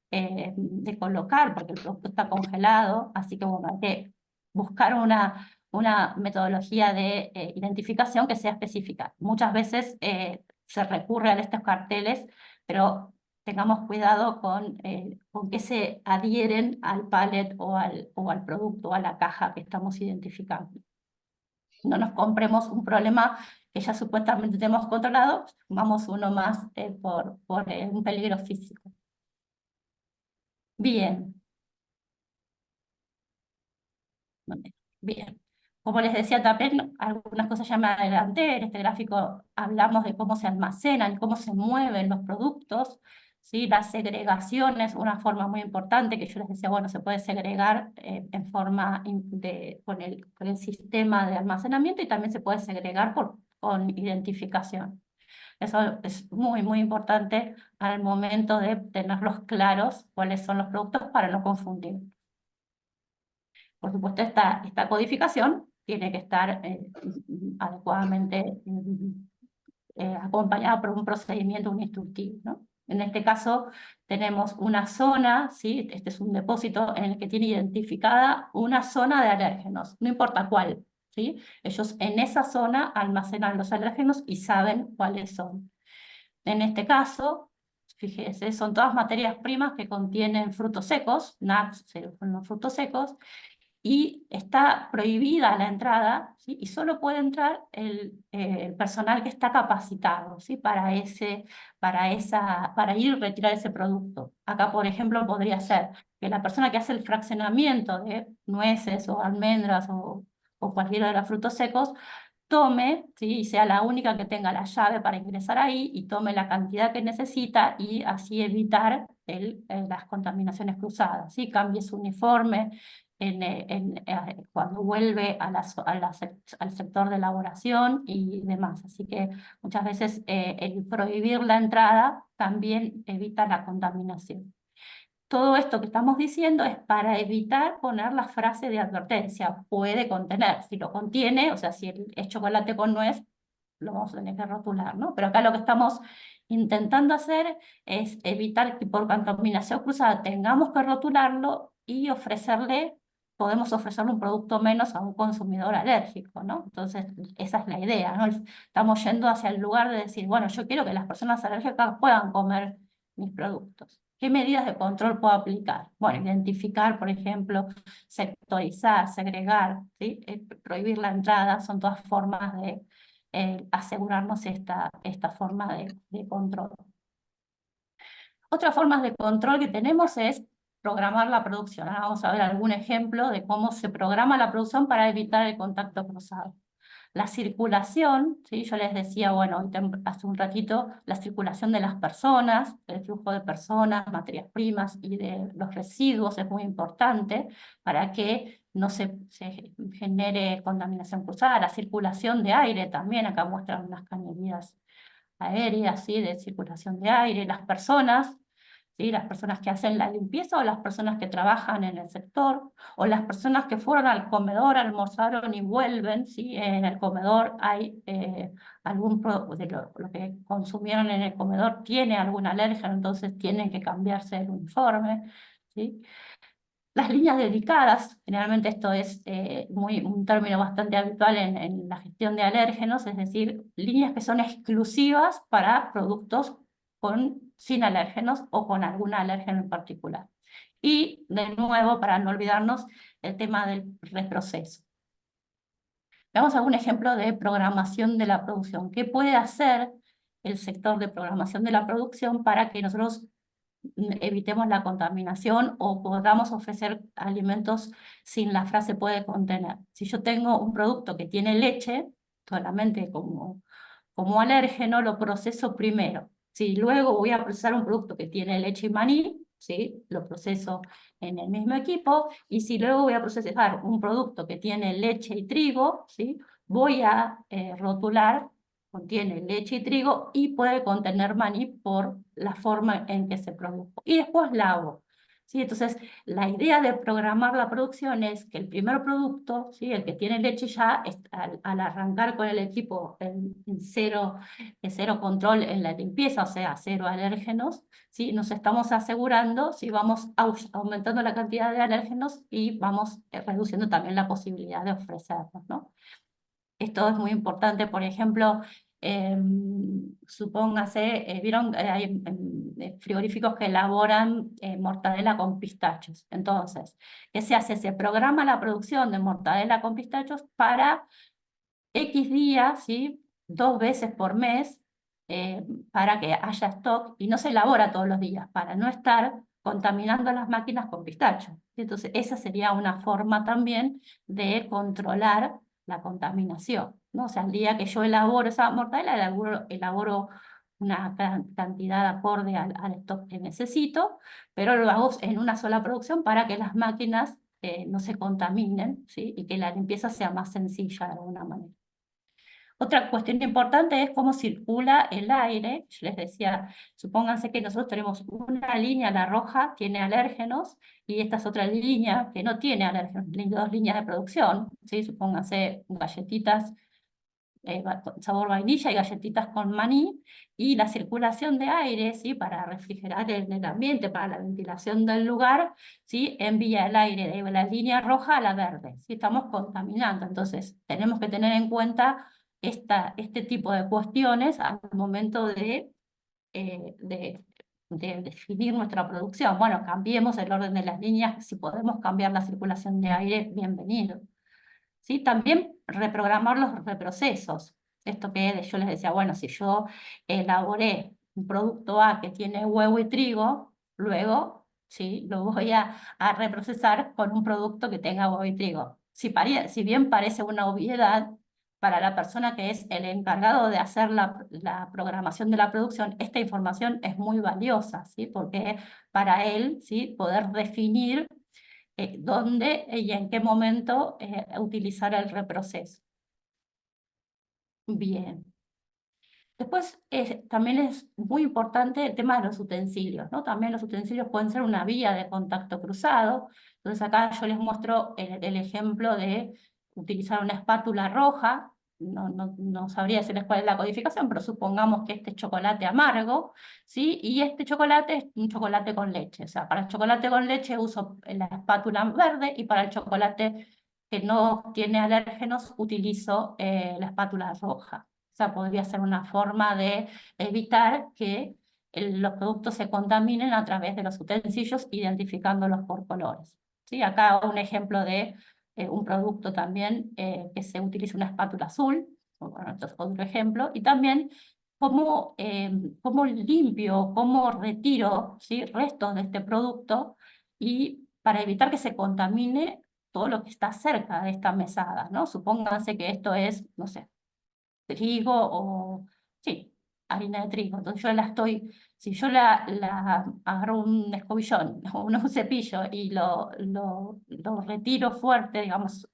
de colocar porque el producto está congelado, así que bueno, hay que buscar una metodología de identificación que sea específica. Muchas veces se recurre a estos carteles, pero tengamos cuidado con qué se adhieren al pallet o al producto, o a la caja que estamos identificando. No nos compremos un problema que ya supuestamente tenemos controlado, sumamos uno más por un peligro físico. Bien. Bien. Como les decía también, algunas cosas ya me adelanté. En este gráfico hablamos de cómo se almacenan, cómo se mueven los productos, ¿sí? La segregación es una forma muy importante que yo les decía, bueno, se puede segregar en forma con el sistema de almacenamiento y también se puede segregar con identificación. Eso es muy, muy importante al momento de tenerlos claros cuáles son los productos para no confundir. Por supuesto, esta codificación tiene que estar adecuadamente acompañada por un procedimiento, un instructivo, ¿no? En este caso tenemos una zona, ¿sí? Este es un depósito en el que tiene identificada una zona de alérgenos, no importa cuál, ¿sí? Ellos en esa zona almacenan los alérgenos y saben cuáles son. En este caso, fíjense, son todas materias primas que contienen frutos secos, nuts, los frutos secos, y está prohibida la entrada, ¿sí? Y solo puede entrar el personal que está capacitado, ¿sí? para ir a retirar ese producto. Acá, por ejemplo, podría ser que la persona que hace el fraccionamiento de nueces o almendras o cualquiera de los frutos secos tome, ¿sí? Y sea la única que tenga la llave para ingresar ahí y tome la cantidad que necesita y así evitar las contaminaciones cruzadas, ¿sí? Cambie su uniforme cuando vuelve al sector de elaboración y demás. Así que muchas veces el prohibir la entrada también evita la contaminación. Todo esto que estamos diciendo es para evitar poner la frase de advertencia, puede contener. Si lo contiene, o sea, si es chocolate con nuez, lo vamos a tener que rotular, ¿no? Pero acá lo que estamos intentando hacer es evitar que por contaminación cruzada tengamos que rotularlo y podemos ofrecerle un producto menos a un consumidor alérgico, ¿no? Entonces, esa es la idea, ¿no? Estamos yendo hacia el lugar de decir, bueno, yo quiero que las personas alérgicas puedan comer mis productos. ¿Qué medidas de control puedo aplicar? Bueno, identificar, por ejemplo, sectorizar, segregar, ¿sí? Prohibir la entrada, son todas formas de asegurarnos esta forma de control. Otras formas de control que tenemos es programar la producción. Ahora vamos a ver algún ejemplo de cómo se programa la producción para evitar el contacto cruzado. La circulación, ¿sí? Yo les decía, bueno, hace un ratito, la circulación de las personas, el flujo de personas, materias primas y de los residuos es muy importante para que no se genere contaminación cruzada. La circulación de aire también, acá muestran unas cañerías aéreas, ¿sí? De circulación de aire. Las personas, ¿sí? Las personas que hacen la limpieza o las personas que trabajan en el sector, o las personas que fueron al comedor, almorzaron y vuelven, ¿sí? En el comedor hay algún de lo que consumieron en el comedor tiene algún alérgeno, entonces tienen que cambiarse el uniforme, ¿sí? Las líneas dedicadas, generalmente esto es un término bastante habitual en la gestión de alérgenos, es decir, líneas que son exclusivas para productos sin alérgenos o con algún alérgeno en particular. Y, de nuevo, para no olvidarnos, el tema del reproceso. Veamos algún ejemplo de programación de la producción. ¿Qué puede hacer el sector de programación de la producción para que nosotros evitemos la contaminación o podamos ofrecer alimentos sin la frase puede contener? Si yo tengo un producto que tiene leche, solamente como alérgeno, lo proceso primero. Si luego voy a procesar un producto que tiene leche y maní, ¿sí? Lo proceso en el mismo equipo, y si luego voy a procesar un producto que tiene leche y trigo, ¿sí? Voy a rotular, contiene leche y trigo y puede contener maní por la forma en que se produjo. Y después lavo, ¿sí? Entonces, la idea de programar la producción es que el primer producto, ¿sí? El que tiene leche ya, al arrancar con el equipo en cero control en la limpieza, o sea, cero alérgenos, ¿sí? Nos estamos asegurando, ¿sí? Vamos aumentando la cantidad de alérgenos y vamos reduciendo también la posibilidad de ofrecerlos, ¿no? Esto es muy importante, por ejemplo, supóngase, vieron, hay frigoríficos que elaboran mortadela con pistachos. Entonces, ¿qué se hace? Se programa la producción de mortadela con pistachos para X días, ¿sí? 2 veces por mes para que haya stock y no se elabora todos los días, para no estar contaminando las máquinas con pistacho. Entonces, esa sería una forma también de controlar la contaminación, ¿no? O sea, el día que yo elaboro esa mortadela, elaboro una cantidad acorde al stock que necesito, pero lo hago en una sola producción para que las máquinas no se contaminen, ¿sí? Y que la limpieza sea más sencilla de alguna manera. Otra cuestión importante es cómo circula el aire. Yo les decía, supónganse que nosotros tenemos una línea, la roja, tiene alérgenos, y esta es otra línea que no tiene alérgenos, 2 líneas de producción, ¿sí? Supónganse galletitas con sabor vainilla y galletitas con maní, y la circulación de aire, ¿sí? Para refrigerar el ambiente, para la ventilación del lugar, ¿sí? Envía el aire de la línea roja a la verde, ¿sí? Estamos contaminando, entonces tenemos que tener en cuenta este tipo de cuestiones al momento de definir nuestra producción. Bueno, cambiemos el orden de las líneas, si podemos cambiar la circulación de aire, bienvenido. ¿Sí? También reprogramar los reprocesos. Esto que yo les decía, bueno, si yo elaboré un producto A que tiene huevo y trigo, luego ¿sí? Lo voy a reprocesar con un producto que tenga huevo y trigo. Si bien parece una obviedad, para la persona que es el encargado de hacer la programación de la producción, esta información es muy valiosa, ¿sí? Porque para él, ¿sí? Poder definir dónde y en qué momento utilizar el reproceso. Bien. Después también es muy importante el tema de los utensilios, ¿no? También los utensilios pueden ser una vía de contacto cruzado. Entonces acá yo les muestro el ejemplo de utilizar una espátula roja. No sabría decirles cuál es la codificación, pero supongamos que este es chocolate amargo, ¿sí? Y este chocolate es un chocolate con leche. O sea, para el chocolate con leche uso la espátula verde, y para el chocolate que no tiene alérgenos utilizo la espátula roja. O sea, podría ser una forma de evitar que los productos se contaminen a través de los utensilios, identificándolos por colores. ¿Sí? Acá un ejemplo de un producto también que se utiliza una espátula azul, bueno, esto es otro ejemplo, y también cómo limpio, cómo retiro, ¿sí? Restos de este producto, y para evitar que se contamine todo lo que está cerca de esta mesada, ¿no? Supónganse que esto es, no sé, trigo o, sí, harina de trigo. Entonces yo si yo la agarro un escobillón o un cepillo y lo retiro fuerte, digamos,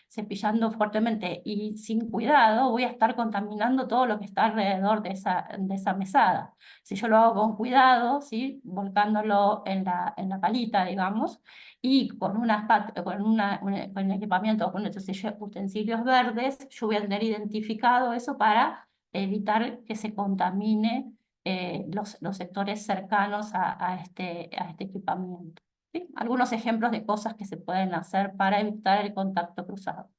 cepillando fuertemente y sin cuidado, voy a estar contaminando todo lo que está alrededor de esa mesada. Si yo lo hago con cuidado, ¿sí? Volcándolo en la palita, digamos, y con con equipamiento, con estos utensilios verdes, yo voy a tener identificado eso para evitar que se contamine los sectores cercanos a este equipamiento. ¿Sí? Algunos ejemplos de cosas que se pueden hacer para evitar el contacto cruzado.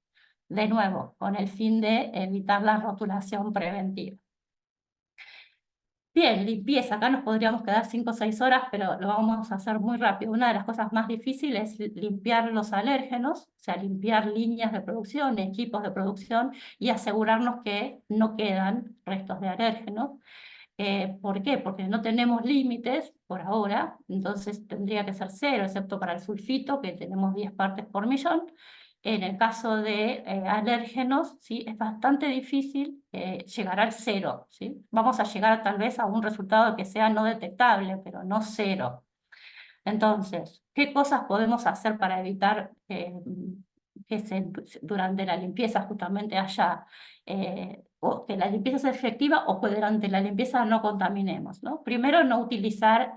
De nuevo, con el fin de evitar la rotulación preventiva. Bien, limpieza. Acá nos podríamos quedar 5 o 6 horas, pero lo vamos a hacer muy rápido. Una de las cosas más difíciles es limpiar los alérgenos, o sea, limpiar líneas de producción, equipos de producción, y asegurarnos que no quedan restos de alérgenos. ¿Por qué? Porque no tenemos límites por ahora, entonces tendría que ser 0, excepto para el sulfito, que tenemos 10 partes por millón. En el caso de alérgenos, ¿sí? Es bastante difícil llegar al 0, ¿sí? Vamos a llegar tal vez a un resultado que sea no detectable, pero no 0. Entonces, ¿qué cosas podemos hacer para evitar que durante la limpieza justamente haya, o que la limpieza sea efectiva, o que durante la limpieza no contaminemos, ¿no? Primero, no utilizar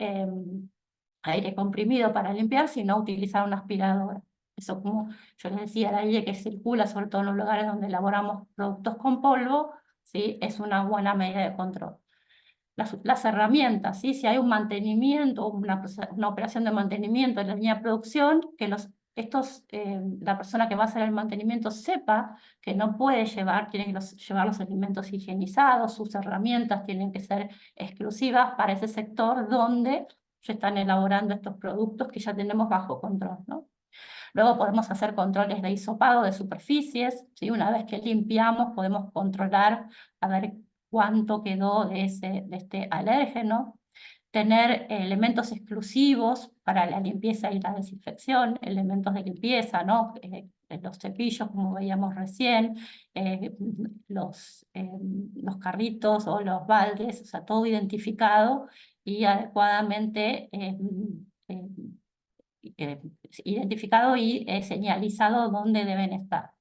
aire comprimido para limpiar, sino utilizar una aspiradora. Eso, como yo les decía, el aire que circula, sobre todo en los lugares donde elaboramos productos con polvo, ¿sí? Es una buena medida de control. Las herramientas, ¿sí? Si hay un mantenimiento, una operación de mantenimiento en la línea de producción, que la persona que va a hacer el mantenimiento sepa que no puede tiene que llevar los alimentos higienizados, sus herramientas tienen que ser exclusivas para ese sector donde se están elaborando estos productos que ya tenemos bajo control, ¿no? Luego podemos hacer controles de hisopado de superficies, ¿sí? Una vez que limpiamos podemos controlar a ver cuánto quedó de este alérgeno. Tener elementos exclusivos para la limpieza y la desinfección, elementos de limpieza, ¿no? Los cepillos, como veíamos recién, los carritos o los baldes, o sea, todo identificado y adecuadamente identificado y señalizado dónde deben estar.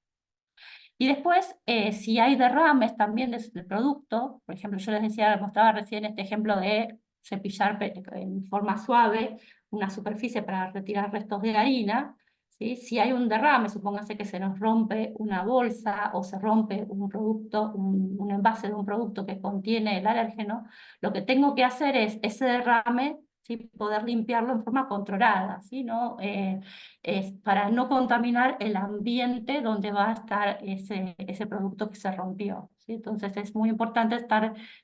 Y después, si hay derrames también del producto, por ejemplo, yo les decía, mostraba recién este ejemplo de cepillar en forma suave una superficie para retirar restos de harina, ¿sí? Si hay un derrame, supóngase que se nos rompe una bolsa o se rompe un producto, un envase de un producto que contiene el alérgeno, lo que tengo que hacer es ese derrame, ¿sí? Poder limpiarlo en forma controlada, ¿sí? ¿No? Para no contaminar el ambiente donde va a estar ese producto que se rompió, ¿sí? Entonces es muy importante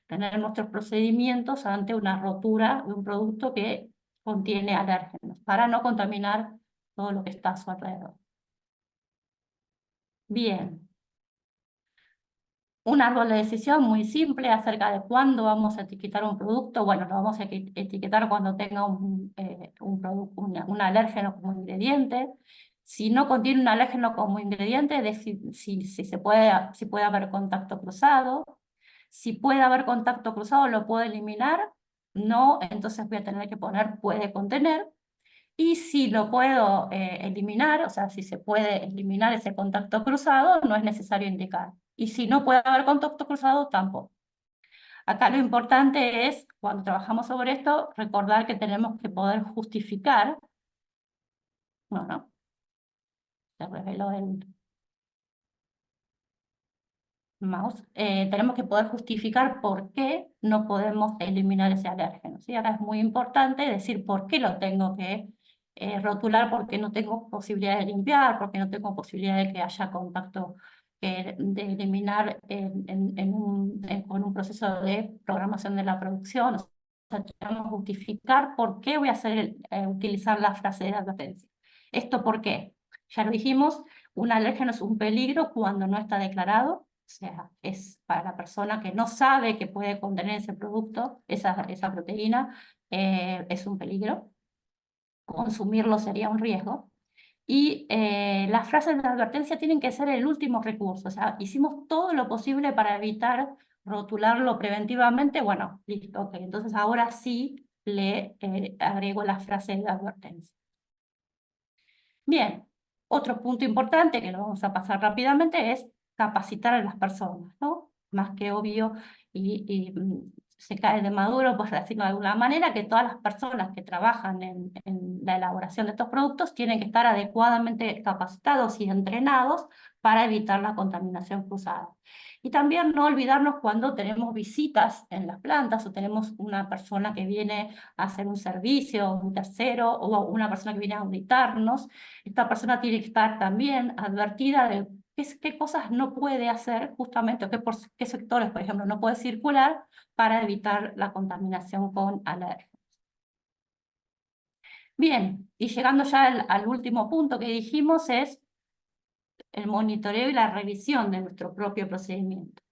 tener nuestros procedimientos ante una rotura de un producto que contiene alérgenos, para no contaminar todo lo que está a su alrededor. Bien. Un árbol de decisión muy simple acerca de cuándo vamos a etiquetar un producto. Bueno, lo vamos a etiquetar cuando tenga un alérgeno como ingrediente. Si no contiene un alérgeno como ingrediente, si puede haber contacto cruzado. Si puede haber contacto cruzado, lo puedo eliminar. No, entonces voy a tener que poner puede contener. Y si lo puedo eliminar, o sea, si se puede eliminar ese contacto cruzado, no es necesario indicar. Y si no puede haber contacto cruzado, tampoco. Acá lo importante es, cuando trabajamos sobre esto, recordar que tenemos que poder justificar. Bueno, se reveló el mouse. Tenemos que poder justificar por qué no podemos eliminar ese alérgeno, ¿sí? Acá es muy importante decir por qué lo tengo que rotular, porque no tengo posibilidad de limpiar, porque no tengo posibilidad de que haya contacto, de eliminar con un proceso de programación de la producción. O sea, tenemos que justificar por qué voy a utilizar la frase de advertencia. ¿Esto por qué? Ya lo dijimos, un alérgeno es un peligro cuando no está declarado. O sea, es para la persona que no sabe que puede contener ese producto, esa proteína, es un peligro. Consumirlo sería un riesgo. Y las frases de advertencia tienen que ser el último recurso. O sea, hicimos todo lo posible para evitar rotularlo preventivamente. Bueno, listo, ok. Entonces ahora sí le agrego la frase de advertencia. Bien, otro punto importante que lo vamos a pasar rápidamente es capacitar a las personas, ¿no? Más que obvio y se cae de maduro, por decirlo de alguna manera, que todas las personas que trabajan en la elaboración de estos productos tienen que estar adecuadamente capacitados y entrenados para evitar la contaminación cruzada. Y también no olvidarnos cuando tenemos visitas en las plantas o tenemos una persona que viene a hacer un servicio, un tercero, o una persona que viene a auditarnos. Esta persona tiene que estar también advertida de qué cosas no puede hacer justamente, o qué sectores, por ejemplo, no puede circular para evitar la contaminación con alérgenos. Bien, y llegando ya al último punto que dijimos es el monitoreo y la revisión de nuestro propio procedimiento.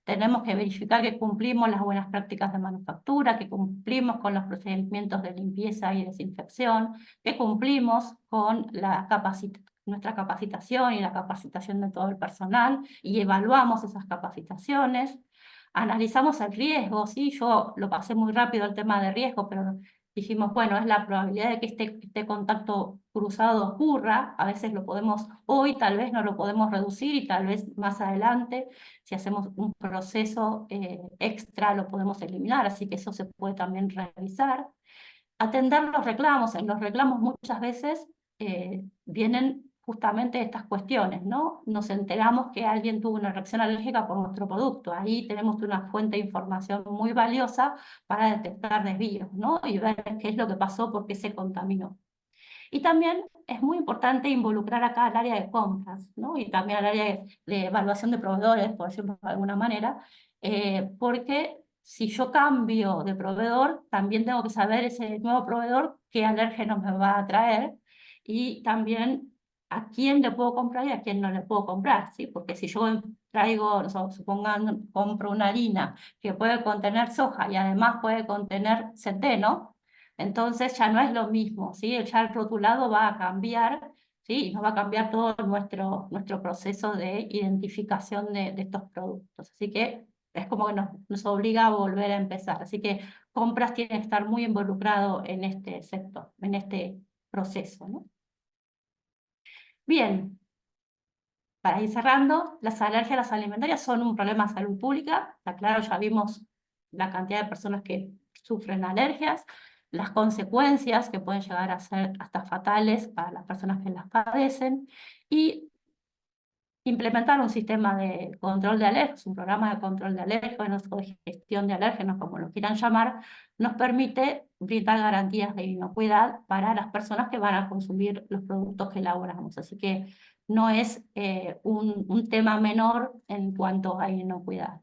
Tenemos que verificar que cumplimos las buenas prácticas de manufactura, que cumplimos con los procedimientos de limpieza y desinfección, que cumplimos con nuestra capacitación y la capacitación de todo el personal y evaluamos esas capacitaciones. Analizamos el riesgo, ¿sí? Yo lo pasé muy rápido el tema de riesgo, pero dijimos, bueno, es la probabilidad de que este contacto cruzado ocurra. A veces lo podemos, hoy tal vez no lo podemos reducir y tal vez más adelante, si hacemos un proceso extra, lo podemos eliminar, así que eso se puede también revisar. Atender los reclamos. En los reclamos muchas veces vienen justamente estas cuestiones, ¿no? Nos enteramos que alguien tuvo una reacción alérgica por nuestro producto. Ahí tenemos una fuente de información muy valiosa para detectar desvíos, ¿no? Y ver qué es lo que pasó, por qué se contaminó. Y también es muy importante involucrar acá al área de compras, ¿no? Y también al área de evaluación de proveedores, por decirlo de alguna manera, porque si yo cambio de proveedor, también tengo que saber ese nuevo proveedor qué alérgenos me va a traer y también a quién le puedo comprar y a quién no le puedo comprar, ¿sí? Porque si yo traigo, supongan, compro una harina que puede contener soja y además puede contener centeno, entonces ya no es lo mismo, ¿sí? Ya el rotulado va a cambiar, ¿sí? Y nos va a cambiar todo nuestro proceso de identificación de estos productos. Así que es como que nos obliga a volver a empezar. Así que compras tiene que estar muy involucrado en este sector, en este proceso, ¿no? Bien, para ir cerrando, las alergias a las alimentarias son un problema de salud pública. Está claro, ya vimos la cantidad de personas que sufren alergias, las consecuencias que pueden llegar a ser hasta fatales para las personas que las padecen, y implementar un sistema de control de alérgenos, un programa de control de alérgenos o de gestión de alérgenos, como lo quieran llamar, nos permite brindar garantías de inocuidad para las personas que van a consumir los productos que elaboramos. Así que no es un tema menor en cuanto a inocuidad.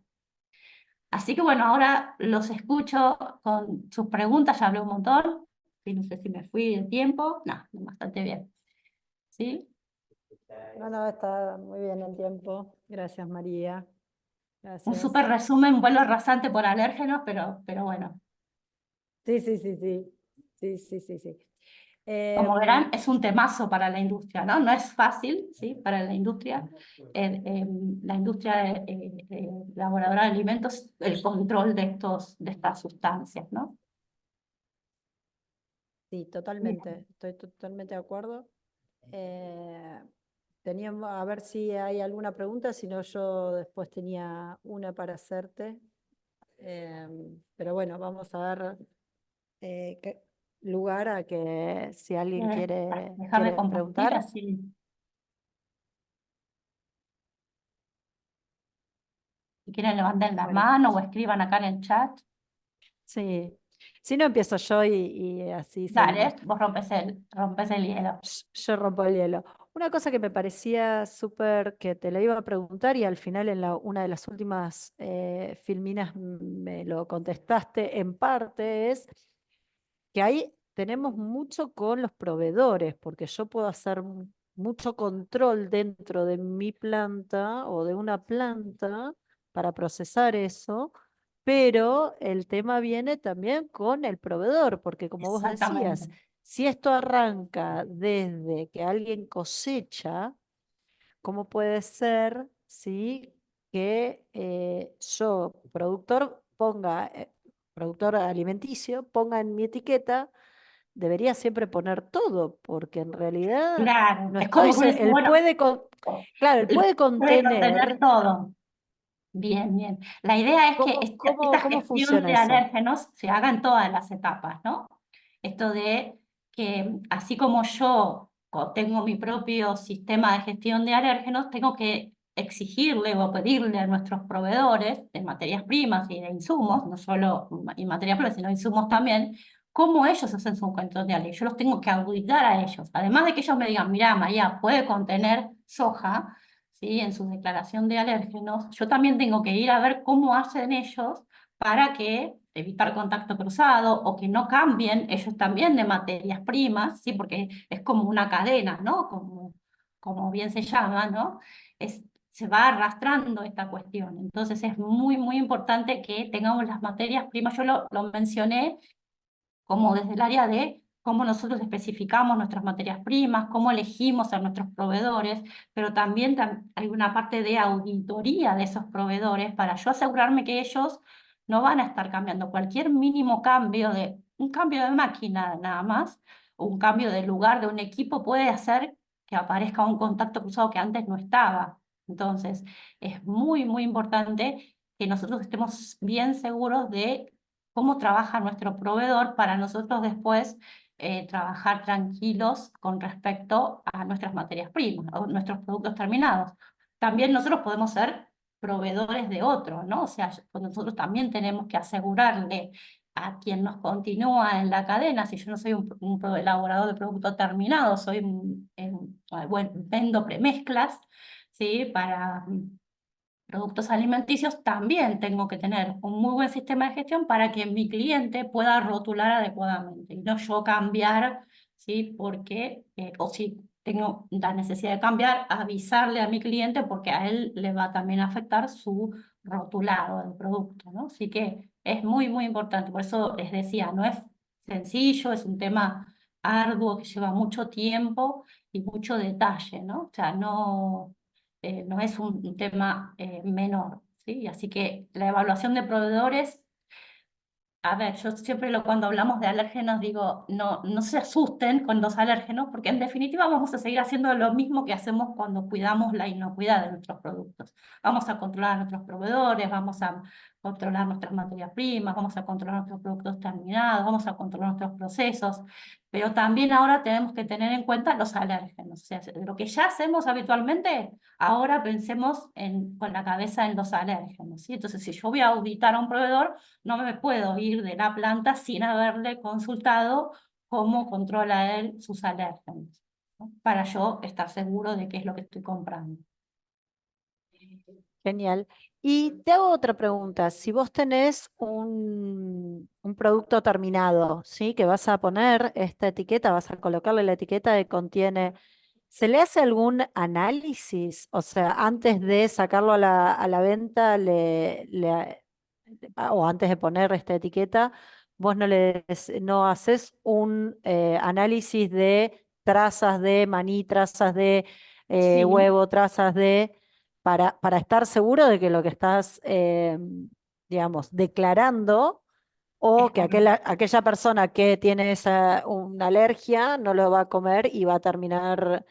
Así que bueno, ahora los escucho con sus preguntas, ya hablé un montón, y no sé si me fui de tiempo, no, bastante bien. ¿Sí? No, no, está muy bien el tiempo. Gracias, María. Un Gracias. súper resumen, vuelo rasante por alérgenos, pero bueno, Sí, sí, sí, sí. Sí, sí, sí, sí. como verán, es un temazo para la industria, ¿no? No es fácil, ¿sí? Para la industria elaboradora de alimentos, el control de estas sustancias, ¿no? Sí, totalmente. Estoy totalmente de acuerdo. Teníamos, a ver si hay alguna pregunta, si no yo después tenía una para hacerte. Pero bueno, vamos a dar lugar a que si alguien Déjame quiere compartir preguntar. así. Si quieren levanten la Bueno, mano o escriban acá en el chat. sí. Si no, empiezo yo y así seguimos. Dale, vos rompes el hielo. Yo rompo el hielo. Una cosa que me parecía súper que te la iba a preguntar y al final en una de las últimas filminas me lo contestaste en parte es que ahí tenemos mucho con los proveedores, porque yo puedo hacer mucho control dentro de mi planta o de una planta para procesar eso, pero el tema viene también con el proveedor, porque como vos decías, Exactamente. si esto arranca desde que alguien cosecha, ¿cómo puede ser, sí, que yo, productor alimenticio, ponga en mi etiqueta, debería siempre poner todo, porque en realidad Claro, no es estoy, como que uno dice, bueno, claro, él puede puede contener contener. todo. Bien, bien. La idea es que esta ¿Cómo gestión funciona de eso? alérgenos se haga en todas las etapas, ¿no? Esto de que así como yo tengo mi propio sistema de gestión de alérgenos, tengo que exigirle o pedirle a nuestros proveedores de materias primas y de insumos, no solo y materias primas, sino insumos también, cómo ellos hacen su control de alérgenos. Yo los tengo que auditar a ellos. Además de que ellos me digan, mira, María, puede contener soja, ¿sí? En su declaración de alérgenos, yo también tengo que ir a ver cómo hacen ellos para que evitar contacto cruzado o que no cambien ellos también de materias primas, ¿sí? Porque es como una cadena, ¿no? Como bien se llama, ¿no? Se va arrastrando esta cuestión. Entonces es muy, muy importante que tengamos las materias primas. Yo lo mencioné como desde el área de cómo nosotros especificamos nuestras materias primas, cómo elegimos a nuestros proveedores, pero también hay una parte de auditoría de esos proveedores para yo asegurarme que ellos no van a estar cambiando. Cualquier mínimo cambio un cambio de máquina nada más, o un cambio de lugar de un equipo puede hacer que aparezca un contacto cruzado que antes no estaba. Entonces, es muy, muy importante que nosotros estemos bien seguros de cómo trabaja nuestro proveedor para nosotros después trabajar tranquilos con respecto a nuestras materias primas o nuestros productos terminados. También nosotros podemos ser proveedores de otros, ¿no? O sea, nosotros también tenemos que asegurarle a quien nos continúa en la cadena, si yo no soy un elaborador de producto terminado, soy bueno, vendo premezclas, ¿sí? Para productos alimenticios, también tengo que tener un muy buen sistema de gestión para que mi cliente pueda rotular adecuadamente y no yo cambiar, ¿sí? Porque, o si tengo la necesidad de cambiar, avisarle a mi cliente porque a él le va también a afectar su rotulado del producto, ¿no? Así que es muy, muy importante. Por eso les decía, no es sencillo, es un tema arduo que lleva mucho tiempo y mucho detalle, ¿no? O sea, no es un tema menor, ¿sí? Así que la evaluación de proveedores, a ver, yo siempre cuando hablamos de alérgenos digo, no se asusten con los alérgenos, porque en definitiva vamos a seguir haciendo lo mismo que hacemos cuando cuidamos la inocuidad de nuestros productos. Vamos a controlar a nuestros proveedores, vamos a controlar nuestras materias primas, vamos a controlar nuestros productos terminados, vamos a controlar nuestros procesos, pero también ahora tenemos que tener en cuenta los alérgenos. O sea, lo que ya hacemos habitualmente, ahora pensemos con la cabeza en los alérgenos, ¿sí? Entonces, si yo voy a auditar a un proveedor, no me puedo ir de la planta sin haberle consultado cómo controla él sus alérgenos, ¿no? Para yo estar seguro de qué es lo que estoy comprando. Genial. Y te hago otra pregunta. Si vos tenés un producto terminado, ¿sí? Que vas a poner esta etiqueta, vas a colocarle la etiqueta que contiene, ¿se le hace algún análisis? O sea, antes de sacarlo a la venta, o antes de poner esta etiqueta, vos no haces un análisis de trazas de maní, trazas de Sí, huevo, trazas de para estar seguro de que lo que estás, digamos, declarando, es o que correcto. aquella persona que tiene una alergia no lo va a comer y va a terminar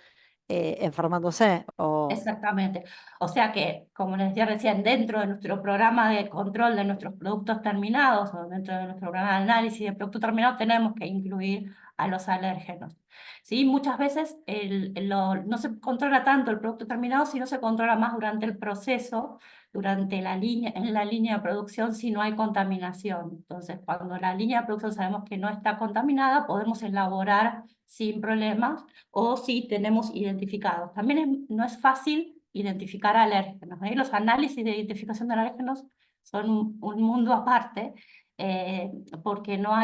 enfermándose. Exactamente. O sea que, como les decía recién, dentro de nuestro programa de control de nuestros productos terminados o dentro de nuestro programa de análisis de producto terminado tenemos que incluir a los alérgenos. ¿Sí? Muchas veces no se controla tanto el producto terminado, sino se controla más durante el proceso, en la línea de producción si no hay contaminación. Entonces, cuando la línea de producción sabemos que no está contaminada, podemos elaborar sin problemas o si tenemos identificados. También no es fácil identificar alérgenos, ¿eh? Los análisis de identificación de alérgenos son un mundo aparte, porque no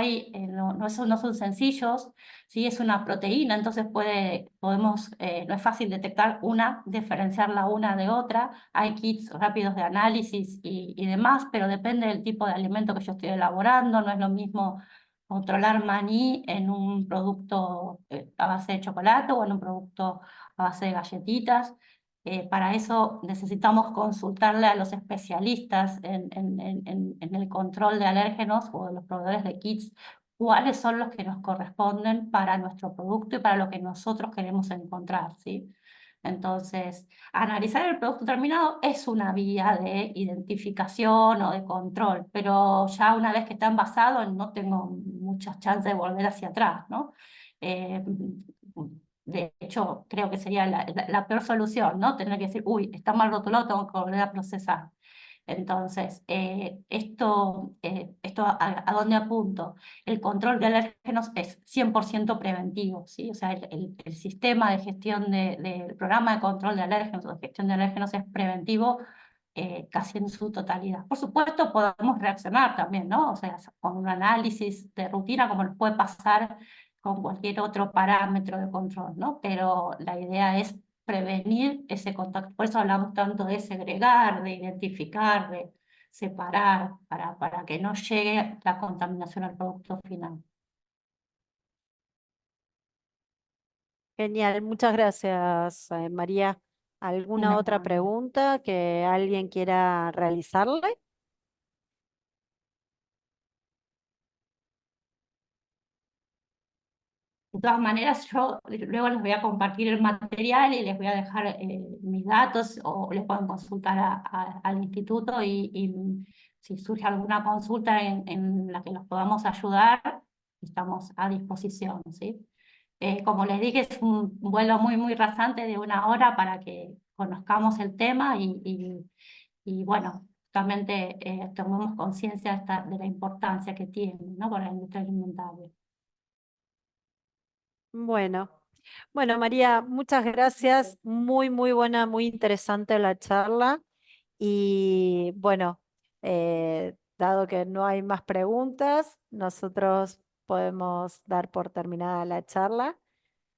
son sencillos, ¿sí? Es una proteína, entonces no es fácil detectar diferenciarla una de otra. Hay kits rápidos de análisis y demás, pero depende del tipo de alimento que yo estoy elaborando, no es lo mismo controlar maní en un producto a base de chocolate o en un producto a base de galletitas. Para eso necesitamos consultarle a los especialistas en el control de alérgenos o de los proveedores de kits, cuáles son los que nos corresponden para nuestro producto y para lo que nosotros queremos encontrar, ¿sí? Entonces, analizar el producto terminado es una vía de identificación o de control, pero ya una vez que está envasado no tengo muchas chances de volver hacia atrás, ¿no? Eh, de hecho, creo que sería la peor solución, ¿no? Tener que decir, uy, está mal rotulado, tengo que volver a procesar. Entonces, esto a dónde apunto? El control de alérgenos es 100% preventivo, ¿sí? O sea, el sistema de gestión del programa de control de alérgenos o de gestión de alérgenos es preventivo casi en su totalidad. Por supuesto, podemos reaccionar también, ¿no? O sea, con un análisis de rutina, como nos puede pasar con cualquier otro parámetro de control, ¿no? Pero la idea es prevenir ese contacto. Por eso hablamos tanto de segregar, de identificar, de separar, para que no llegue la contaminación al producto final. Genial, muchas gracias, María. ¿Alguna otra No. pregunta que alguien quiera realizarle? De todas maneras, yo luego les voy a compartir el material y les voy a dejar mis datos o les pueden consultar al instituto y si surge alguna consulta en la que los podamos ayudar, estamos a disposición, ¿sí? Como les dije, es un vuelo muy, muy rasante de 1 hora para que conozcamos el tema y bueno, justamente tomemos conciencia de la importancia que tiene, ¿no? Para la industria alimentaria. Bueno, bueno, María, muchas gracias. Muy, muy buena, muy interesante la charla. Y bueno, dado que no hay más preguntas, nosotros podemos dar por terminada la charla.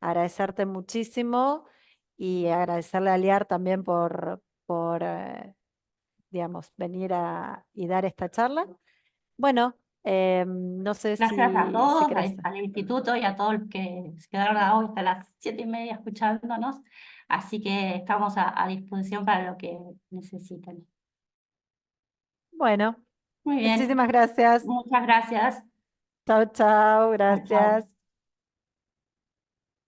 agradecerte muchísimo y agradecerle a Liar también por digamos, venir y dar esta charla. Bueno, no sé Gracias a si todos, querés. al instituto y a todos los que se quedaron hoy hasta las 7:30 escuchándonos. Así que estamos a disposición para lo que necesiten. Bueno, Muy bien, muchísimas gracias. muchas gracias. Chao, chao, Chao, chao. gracias.